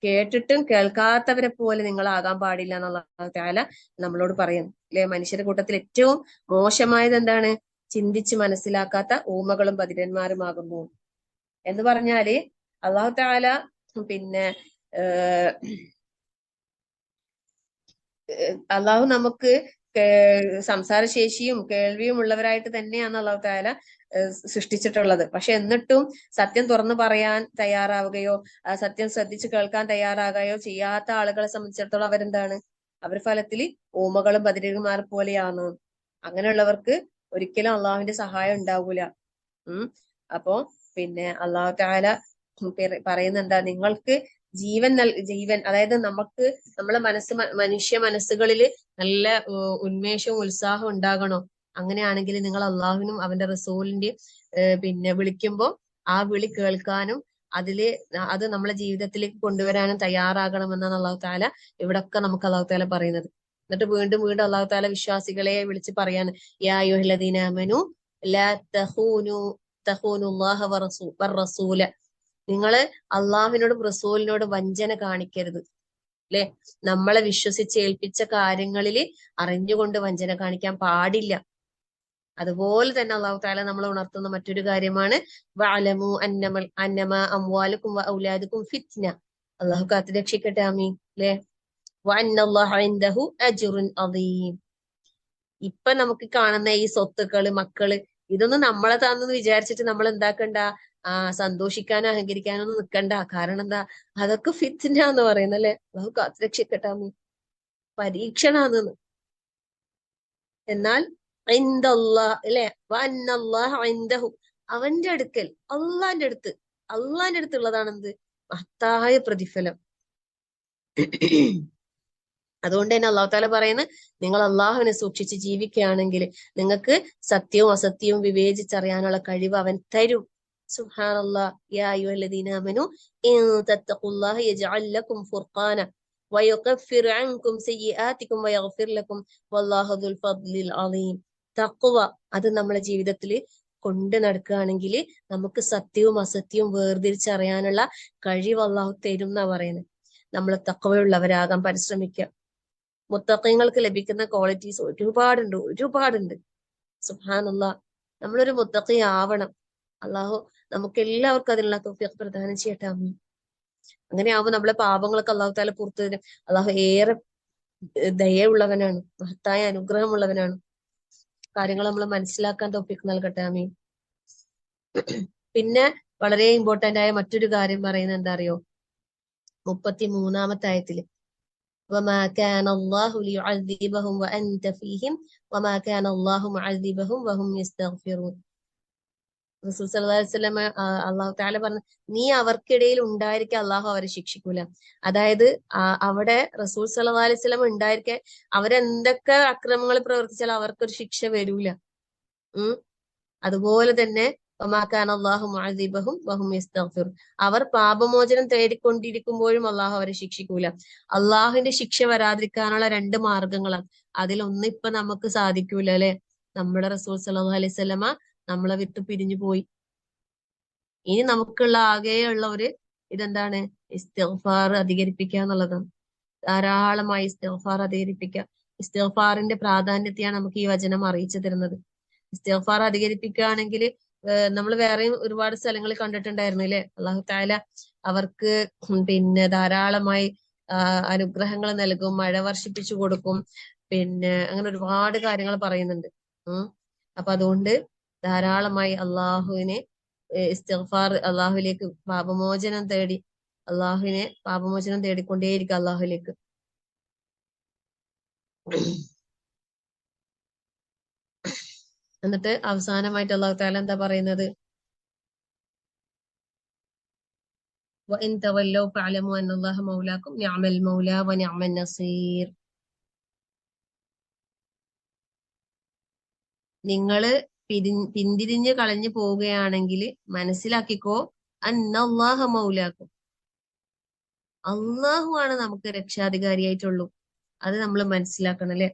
കേട്ടിട്ടും കേൾക്കാത്തവരെ പോലെ നിങ്ങളാകാൻ പാടില്ല എന്നുള്ള അല്ലാഹു തആല നമ്മളോട് പറയുന്നു. അല്ലെ, മനുഷ്യരുടെ കൂട്ടത്തിൽ ഏറ്റവും മോശമായത് എന്താണ്? ചിന്തിച്ച് മനസ്സിലാക്കാത്ത ഊമകളും ബധിരന്മാരുമാകുന്നു എന്ന് പറഞ്ഞാല് അല്ലാഹു തആല പിന്നെ അള്ളാഹു നമുക്ക് സംസാരശേഷിയും കേൾവിയും ഉള്ളവരായിട്ട് തന്നെയാണ് അല്ലാഹു തആല സൃഷ്ടിച്ചിട്ടുള്ളത്. പക്ഷെ എന്നിട്ടും സത്യം തുറന്നു പറയാൻ തയ്യാറാവുകയോ സത്യം ശ്രദ്ധിച്ച് കേൾക്കാൻ തയ്യാറാകുകയോ ചെയ്യാത്ത ആളുകളെ സംബന്ധിച്ചിടത്തോളം അവരെന്താണ്? അവർ ഫലത്തിൽ ഊമകളും ബധിരന്മാർ പോലെയാണ്. അങ്ങനെയുള്ളവർക്ക് ഒരിക്കലും അള്ളാഹുവിന്റെ സഹായം ഉണ്ടാവൂല. അപ്പോ പിന്നെ അല്ലാഹു തആല പറയുന്നെന്താ, നിങ്ങൾക്ക് ജീവൻ അതായത് നമുക്ക് നമ്മളെ മനുഷ്യ മനസ്സുകളിൽ നല്ല ഉന്മേഷവും ഉത്സാഹവും ഉണ്ടാകണോ? അങ്ങനെയാണെങ്കിൽ നിങ്ങൾ അള്ളാഹുവിനും അവന്റെ റസൂലിന്റെ പിന്നെ വിളിക്കുമ്പോൾ ആ വിളി കേൾക്കാനും അത് നമ്മളെ ജീവിതത്തിലേക്ക് കൊണ്ടുവരാനും തയ്യാറാകണമെന്നാണ് അല്ലാഹു തആല ഇവിടൊക്കെ നമുക്ക് അല്ലാഹു തആല പറയുന്നത്. എന്നിട്ട് വീണ്ടും വീണ്ടും അല്ലാഹു തആല വിശ്വാസികളെ വിളിച്ച് പറയാണ്, യാ അയ്യുഹല്ലദീന ആമനു ലാ തഖൂനുല്ലാഹ വറസൂല. നിങ്ങള് അള്ളാഹുവിനോടും റസൂലിനോടും വഞ്ചന കാണിക്കരുത്. അല്ലെ, നമ്മളെ വിശ്വസിച്ച് ഏൽപ്പിച്ച കാര്യങ്ങളിൽ അറിഞ്ഞുകൊണ്ട് വഞ്ചന കാണിക്കാൻ പാടില്ല. അതുപോലെ തന്നെ അല്ലാഹു തആല നമ്മളെ ഉണർത്തുന്ന മറ്റൊരു കാര്യമാണ് വഅലമു അന്നമാ അംവാലുക്കും വഔലാദുക്കും ഫിത്ന. അല്ലാഹു കാത്ത് രക്ഷിക്കട്ടെ, ആമീൻ. അല്ലെ, വഅന്നല്ലാഹ ഇൻദഹു അജ്റുൻ അദീം. ഇപ്പൊ നമുക്ക് കാണുന്ന ഈ സ്വത്തുക്കള്, മക്കള്, ഇതൊന്നും നമ്മളെ താന്നെന്ന് വിചാരിച്ചിട്ട് നമ്മൾ എന്താക്കണ്ട, സന്തോഷിക്കാനോ അഹങ്കരിക്കാനൊന്നും നിൽക്കണ്ട. കാരണം എന്താ, അതൊക്കെ ഫിത്ന എന്ന് പറയുന്നല്ലേ. അല്ലാഹു കാത്ത് രക്ഷിക്കട്ടെ, ആമീൻ. പരീക്ഷണാണെന്ന്. എന്നാൽ അല്ലെ, അവന്റെ അടുക്കൽ, അള്ളാന്റെ അടുത്തുള്ളതാണെന്ത്? മഹത്തായ പ്രതിഫലം. അതുകൊണ്ട് തന്നെ അല്ലാഹു തആല പറയുന്നത്, നിങ്ങൾ അള്ളാഹുവിനെ സൂക്ഷിച്ച് ജീവിക്കുകയാണെങ്കിൽ നിങ്ങൾക്ക് സത്യവും അസത്യവും വിവേചിച്ചറിയാനുള്ള കഴിവ് അവൻ തരും. സുബ്ഹാനല്ലാഹ്. യാ അയ്യുഹല്ലദീന ആമനു ഇൻ തത്തഖുല്ലാഹ യജ്അൽ ലക്കും ഫുർഖാന വയുകഫിർ അൻകും സയ്യിആതികും വയഗ്ഫിർ ലക്കും വല്ലാഹു ദുൽ ഫദ്ലിൽ അളീം. തഖ്വ അത് നമ്മുടെ ജീവിതത്തിൽ കൊണ്ട് നടക്കുകയാണെങ്കിൽ നമുക്ക് സത്യവും അസത്യവും വേർതിരിച്ചറിയാനുള്ള കഴിവ് അള്ളാഹു തരും എന്നാ പറയുന്നത്. നമ്മൾ തഖ്വയുള്ളവരാകാൻ പരിശ്രമിക്കുക. മുത്തഖീങ്ങൾക്ക് ലഭിക്കുന്ന ക്വാളിറ്റീസ് ഒരുപാടുണ്ട്. സുബ്ഹാനല്ലാഹ്. നമ്മളൊരു മുത്തഖി ആവണം. അള്ളാഹു നമുക്ക് എല്ലാവർക്കും അതിനുള്ള തൗഫീഖ് പ്രദാനം ചെയ്യട്ടെ, ആമീൻ. അങ്ങനെ ആവുമ്പോൾ നമ്മളെ പാപങ്ങളൊക്കെ അല്ലാഹു തആല പുറത്തു തരും. അള്ളാഹു ഏറെ ദയയുള്ളവനാണ്, മഹത്തായ അനുഗ്രഹമുള്ളവനാണ്. കാര്യങ്ങൾ നമ്മൾ മനസ്സിലാക്കാൻ തൗഫീഖ് നൽകട്ടെ, ആമീൻ. പിന്നെ വളരെ ഇമ്പോർട്ടന്റ് ആയ മറ്റൊരു കാര്യം പറയുന്നത് എന്താ അറിയോ? 33-ാമത്തെ ആയത്തില് وما كان الله ليعذبهم وأنت فيهم وما كان الله معذبهم وهم يستغفرون. റസൂൽ സല്ലല്ലാഹു അലൈഹി വസല്ലം അല്ലാഹു തആല പറഞ്ഞു, നീ അവർക്കിടയിൽ ഉണ്ടായിരിക്കെ അള്ളാഹു അവരെ ശിക്ഷിക്കൂല. അതായത് അവിടെ റസൂൽ സല്ലല്ലാഹു അലൈഹി വസല്ലം ഉണ്ടായിരിക്കെ അവരെന്തൊക്കെ അക്രമങ്ങൾ പ്രവർത്തിച്ചാലും അവർക്കൊരു ശിക്ഷ വരൂല. അതുപോലെ തന്നെ വമാ കാന അല്ലാഹു മുഅസിബഹും വഹും യസ്തഗ്ഫിറൂൻ. അവർ പാപമോചനം തേടിക്കൊണ്ടിരിക്കുമ്പോഴും അള്ളാഹു അവരെ ശിക്ഷിക്കൂല. അള്ളാഹുവിന്റെ ശിക്ഷ വരാതിരിക്കാനുള്ള രണ്ട് മാർഗങ്ങളാണ്. അതിലൊന്നും ഇപ്പൊ നമുക്ക് സാധിക്കൂല അല്ലെ. നമ്മുടെ റസൂൽ സല്ലല്ലാഹു അലൈഹി വസല്ലമ നമ്മളെ വിട്ടു പിരിഞ്ഞു പോയി. ഇനി നമുക്കുള്ള ആകെയുള്ള ഒരു ഇതെന്താണ്? ഇസ്തിഗ്ഫാർ അധികരിപ്പിക്കുക എന്നുള്ളതാണ്. ധാരാളമായി ഇസ്തിഗ്ഫാർ അധികരിപ്പിക്കുക. ഇസ്തിഗ്ഫാറിന്റെ പ്രാധാന്യത്തെയാണ് നമുക്ക് ഈ വചനം അറിയിച്ചു തരുന്നത്. ഇസ്തിഗ്ഫാർ അധികരിപ്പിക്കുകയാണെങ്കിൽ നമ്മൾ വേറെയും ഒരുപാട് സ്ഥലങ്ങളിൽ കണ്ടിട്ടുണ്ടായിരുന്നു അല്ലെ. അള്ളാഹു തആല അവർക്ക് പിന്നെ ധാരാളമായി അനുഗ്രഹങ്ങൾ നൽകും, മഴ വർഷിപ്പിച്ചു കൊടുക്കും, പിന്നെ അങ്ങനെ ഒരുപാട് കാര്യങ്ങൾ പറയുന്നുണ്ട്. അപ്പൊ അതുകൊണ്ട് ധാരാളമായി അള്ളാഹുവിനെ ഇസ്തിഗ്ഫാർ, അള്ളാഹുവിലേക്ക് പാപമോചനം തേടി, അള്ളാഹുവിനെ പാപമോചനം തേടിക്കൊണ്ടേയിരിക്കുക അള്ളാഹുലേക്ക്. എന്നിട്ട് അവസാനമായിട്ട് അള്ളാഹു തആല എന്താ പറയുന്നത്? വഇൻ തവല്ലൗ ഫഅലമു അന്നല്ലാഹ മൗലാക്കും നിഅമൽ മൗലാ വനിഅമൻ നസീർ. നിങ്ങള് പിന്തിരിഞ്ഞ് കളഞ്ഞു പോവുകയാണെങ്കിൽ മനസ്സിലാക്കിക്കോ, അന്നല്ലാഹ മൗലാക്കും, അള്ളാഹു ആണ് നമുക്ക് രക്ഷാധികാരിയായിട്ടുള്ളൂ. അത് നമ്മൾ മനസ്സിലാക്കണം അല്ലെ.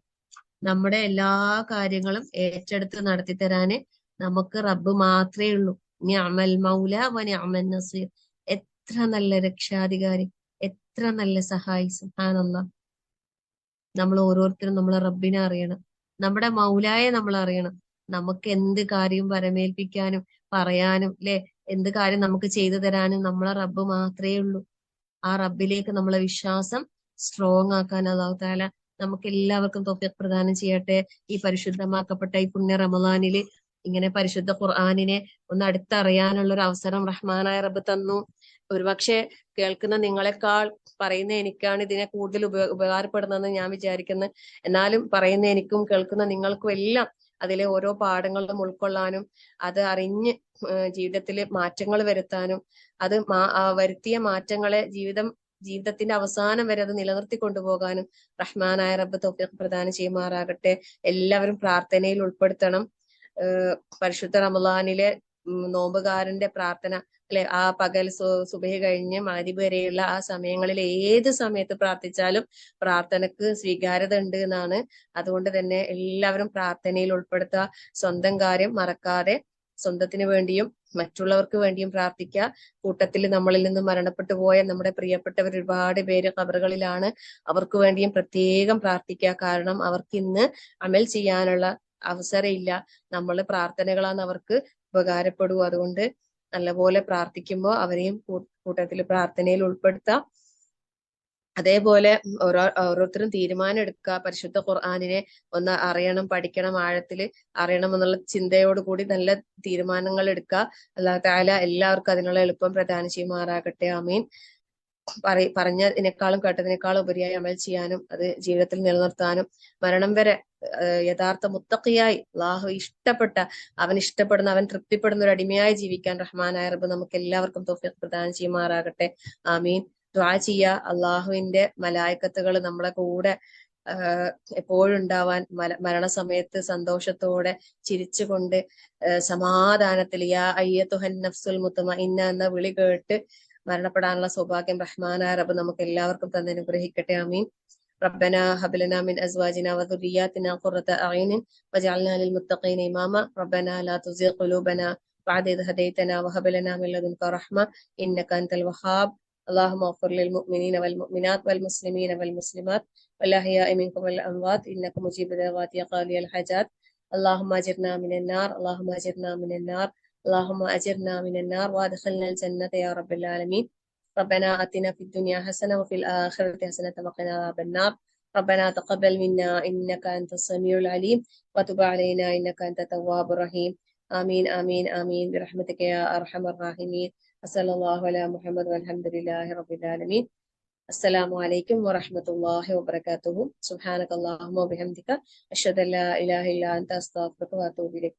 നമ്മുടെ എല്ലാ കാര്യങ്ങളും ഏറ്റെടുത്ത് നടത്തി തരാന് നമുക്ക് റബ്ബ് മാത്രമേ ഉള്ളൂ. നിഅമൽ മൗല വനിഅമൻ നസീർ. എത്ര നല്ല രക്ഷാധികാരി, എത്ര നല്ല സഹായി. സുബ്ഹാനല്ലാഹ്. നമ്മൾ ഓരോരുത്തരും നമ്മളെ റബ്ബിനെ അറിയണം, നമ്മുടെ മൗലായെ നമ്മൾ അറിയണം. നമുക്ക് എന്ത് കാര്യവും വരമേൽപ്പിക്കാനും പറയാനും അല്ലെ, എന്ത് കാര്യം നമുക്ക് ചെയ്തു തരാനും നമ്മളെ റബ്ബ് മാത്രമേ ഉള്ളൂ. ആ റബ്ബിലേക്ക് നമ്മളെ വിശ്വാസം സ്ട്രോങ് ആക്കാൻ അല്ലാഹു തആല നമുക്ക് എല്ലാവർക്കും തൗഫീഖ് പ്രദാനം ചെയ്യട്ടെ. ഈ പരിശുദ്ധമാക്കപ്പെട്ട ഈ പുണ്യ റമളാനില് ഇങ്ങനെ പരിശുദ്ധ ഖുർആനിനെ ഒന്ന് അടുത്തറിയാനുള്ള ഒരു അവസരം റഹ്മാനായ റബ്ബ് തന്നു. ഒരുപക്ഷെ കേൾക്കുന്ന നിങ്ങളെക്കാൾ പറയുന്ന എനിക്കാണ് ഇതിനെ കൂടുതൽ ഉപകാരപ്പെടുന്നതെന്ന് ഞാൻ വിചാരിക്കുന്നു. എന്നാലും പറയുന്ന എനിക്കും കേൾക്കുന്ന നിങ്ങൾക്കും എല്ലാം അതിലെ ഓരോ പാഠങ്ങളും ഉൾക്കൊള്ളാനും അത് അറിഞ്ഞ് ജീവിതത്തിൽ മാറ്റങ്ങൾ വരുത്താനും അത് വരുത്തിയ മാറ്റങ്ങളെ ജീവിതത്തിന്റെ അവസാനം വരെ അത് നിലനിർത്തി കൊണ്ടുപോകാനും റഹ്മാനായ റബ്ബ് തൗഫീഖ് പ്രദാനം ചെയ്യുമാറാകട്ടെ. എല്ലാവരും പ്രാർത്ഥനയിൽ ഉൾപ്പെടുത്തണം. പരിശുദ്ധ റമളാനിലെ നോമ്പുകാരന്റെ പ്രാർത്ഥന അല്ലെ, ആ പകൽ സുബഹി കഴിഞ്ഞ് മഗ്‌രിബ് വരെയുള്ള ആ സമയങ്ങളിൽ ഏത് സമയത്ത് പ്രാർത്ഥിച്ചാലും പ്രാർത്ഥനക്ക് സ്വീകാര്യത ഉണ്ട് എന്നാണ്. അതുകൊണ്ട് തന്നെ എല്ലാവരും പ്രാർത്ഥനയിൽ ഉൾപ്പെടുത്തുക. സ്വന്തം കാര്യം മറക്കാതെ സ്വന്തത്തിന് വേണ്ടിയും മറ്റുള്ളവർക്ക് വേണ്ടിയും പ്രാർത്ഥിക്കുക. കൂട്ടത്തിൽ നമ്മളിൽ നിന്ന് മരണപ്പെട്ടു പോയ നമ്മുടെ പ്രിയപ്പെട്ടവർ ഒരുപാട് പേര് ഖബറുകളിലാണ്. അവർക്ക് വേണ്ടിയും പ്രത്യേകം പ്രാർത്ഥിക്കുക. കാരണം അവർക്ക് ഇന്ന് അമൽ ചെയ്യാനുള്ള അവസരം ഇല്ല. നമ്മള് പ്രാർത്ഥനകളാണ് അവർക്ക് ഉപകാരപ്പെടൂ. അതുകൊണ്ട് നല്ലപോലെ പ്രാർത്ഥിക്കുമ്പോൾ അവരെയും കൂട്ടത്തിൽ പ്രാർത്ഥനയിൽ ഉൾപ്പെടുത്താം. അതേപോലെ ഓരോരുത്തരും തീരുമാനം എടുക്കുക. പരിശുദ്ധ ഖുർആനിനെ ഒന്ന് അറിയണം, പഠിക്കണം, ആഴത്തിൽ അറിയണം എന്നുള്ള ചിന്തയോടുകൂടി നല്ല തീരുമാനങ്ങൾ എടുക്കുക. അല്ലാഹു തആല എല്ലാവർക്കും അതിനുള്ള എളുപ്പം പ്രദാനം ചെയ്യുമാറാകട്ടെ. ആമീൻ. പറഞ്ഞതിനേക്കാളും കേട്ടതിനേക്കാളും ഉപരിയായി അമൽ ചെയ്യാനും അത് ജീവിതത്തിൽ നിലനിർത്താനും മരണം വരെ യഥാർത്ഥ മുത്തഖിയായി അള്ളാഹു അവൻ ഇഷ്ടപ്പെടുന്ന, അവൻ തൃപ്തിപ്പെടുന്ന ഒരു അടിമയായി ജീവിക്കാൻ റഹ്മാനായ റബ്ബ് നമുക്ക് എല്ലാവർക്കും തൗഫീഖ് പ്രദാനം ചെയ്യുമാറാകട്ടെ. ആമീൻ. ദുആ ചെയ്യുക. അള്ളാഹുവിന്റെ മലായിക്കത്തുകൾ നമ്മളെ കൂടെ എപ്പോഴും ഉണ്ടാവാൻ, മരണസമയത്ത് സന്തോഷത്തോടെ ചിരിച്ചുകൊണ്ട് സമാധാനത്തിൽ യാ അയ്യത്തുഹൻ നഫ്സുൽ മുത്മഇന്ന എന്ന വിളി കേട്ട് മരണപ്പെടാനുള്ള സൗഭാഗ്യം റഹ്മാനായ റബ്ബ് നമുക്ക് എല്ലാവർക്കും തന്നെ അനുഗ്രഹിക്കട്ടെ. ആമീൻ. ربنا هب لنا من ازواجنا وذرياتنا قرة اعين واجعلنا للمتقين اماما ربنا لا تزغ قلوبنا بعد إذ هديتنا وهب لنا من لدنك رحمة انك انت الوهاب. اللهم اغفر للمؤمنين والمؤمنات والمسلمين والمسلمات والاحياء منكم والاموات انك مجيب دعوات يا قاضي الحاجات. اللهم اجرنا من النار، اللهم اجرنا من النار، اللهم اجرنا من النار وادخلنا الجنة يا رب العالمين. ربنا آتنا في الدنيا حسنة وفي الآخرة حسنة وقنا عذاب النار. ربنا تقبل منا إنك أنت السميع العليم وتب علينا إنك أنت التواب الرحيم. آمين آمين آمين برحمتك يا أرحم الراحمين. وصلى الله على محمد والحمد لله رب العالمين. السلام عليكم ورحمة الله وبركاته. سبحانك اللهم وبحمدك أشهد أن لا إله إلا أنت أستغفرك وأتوب إليك.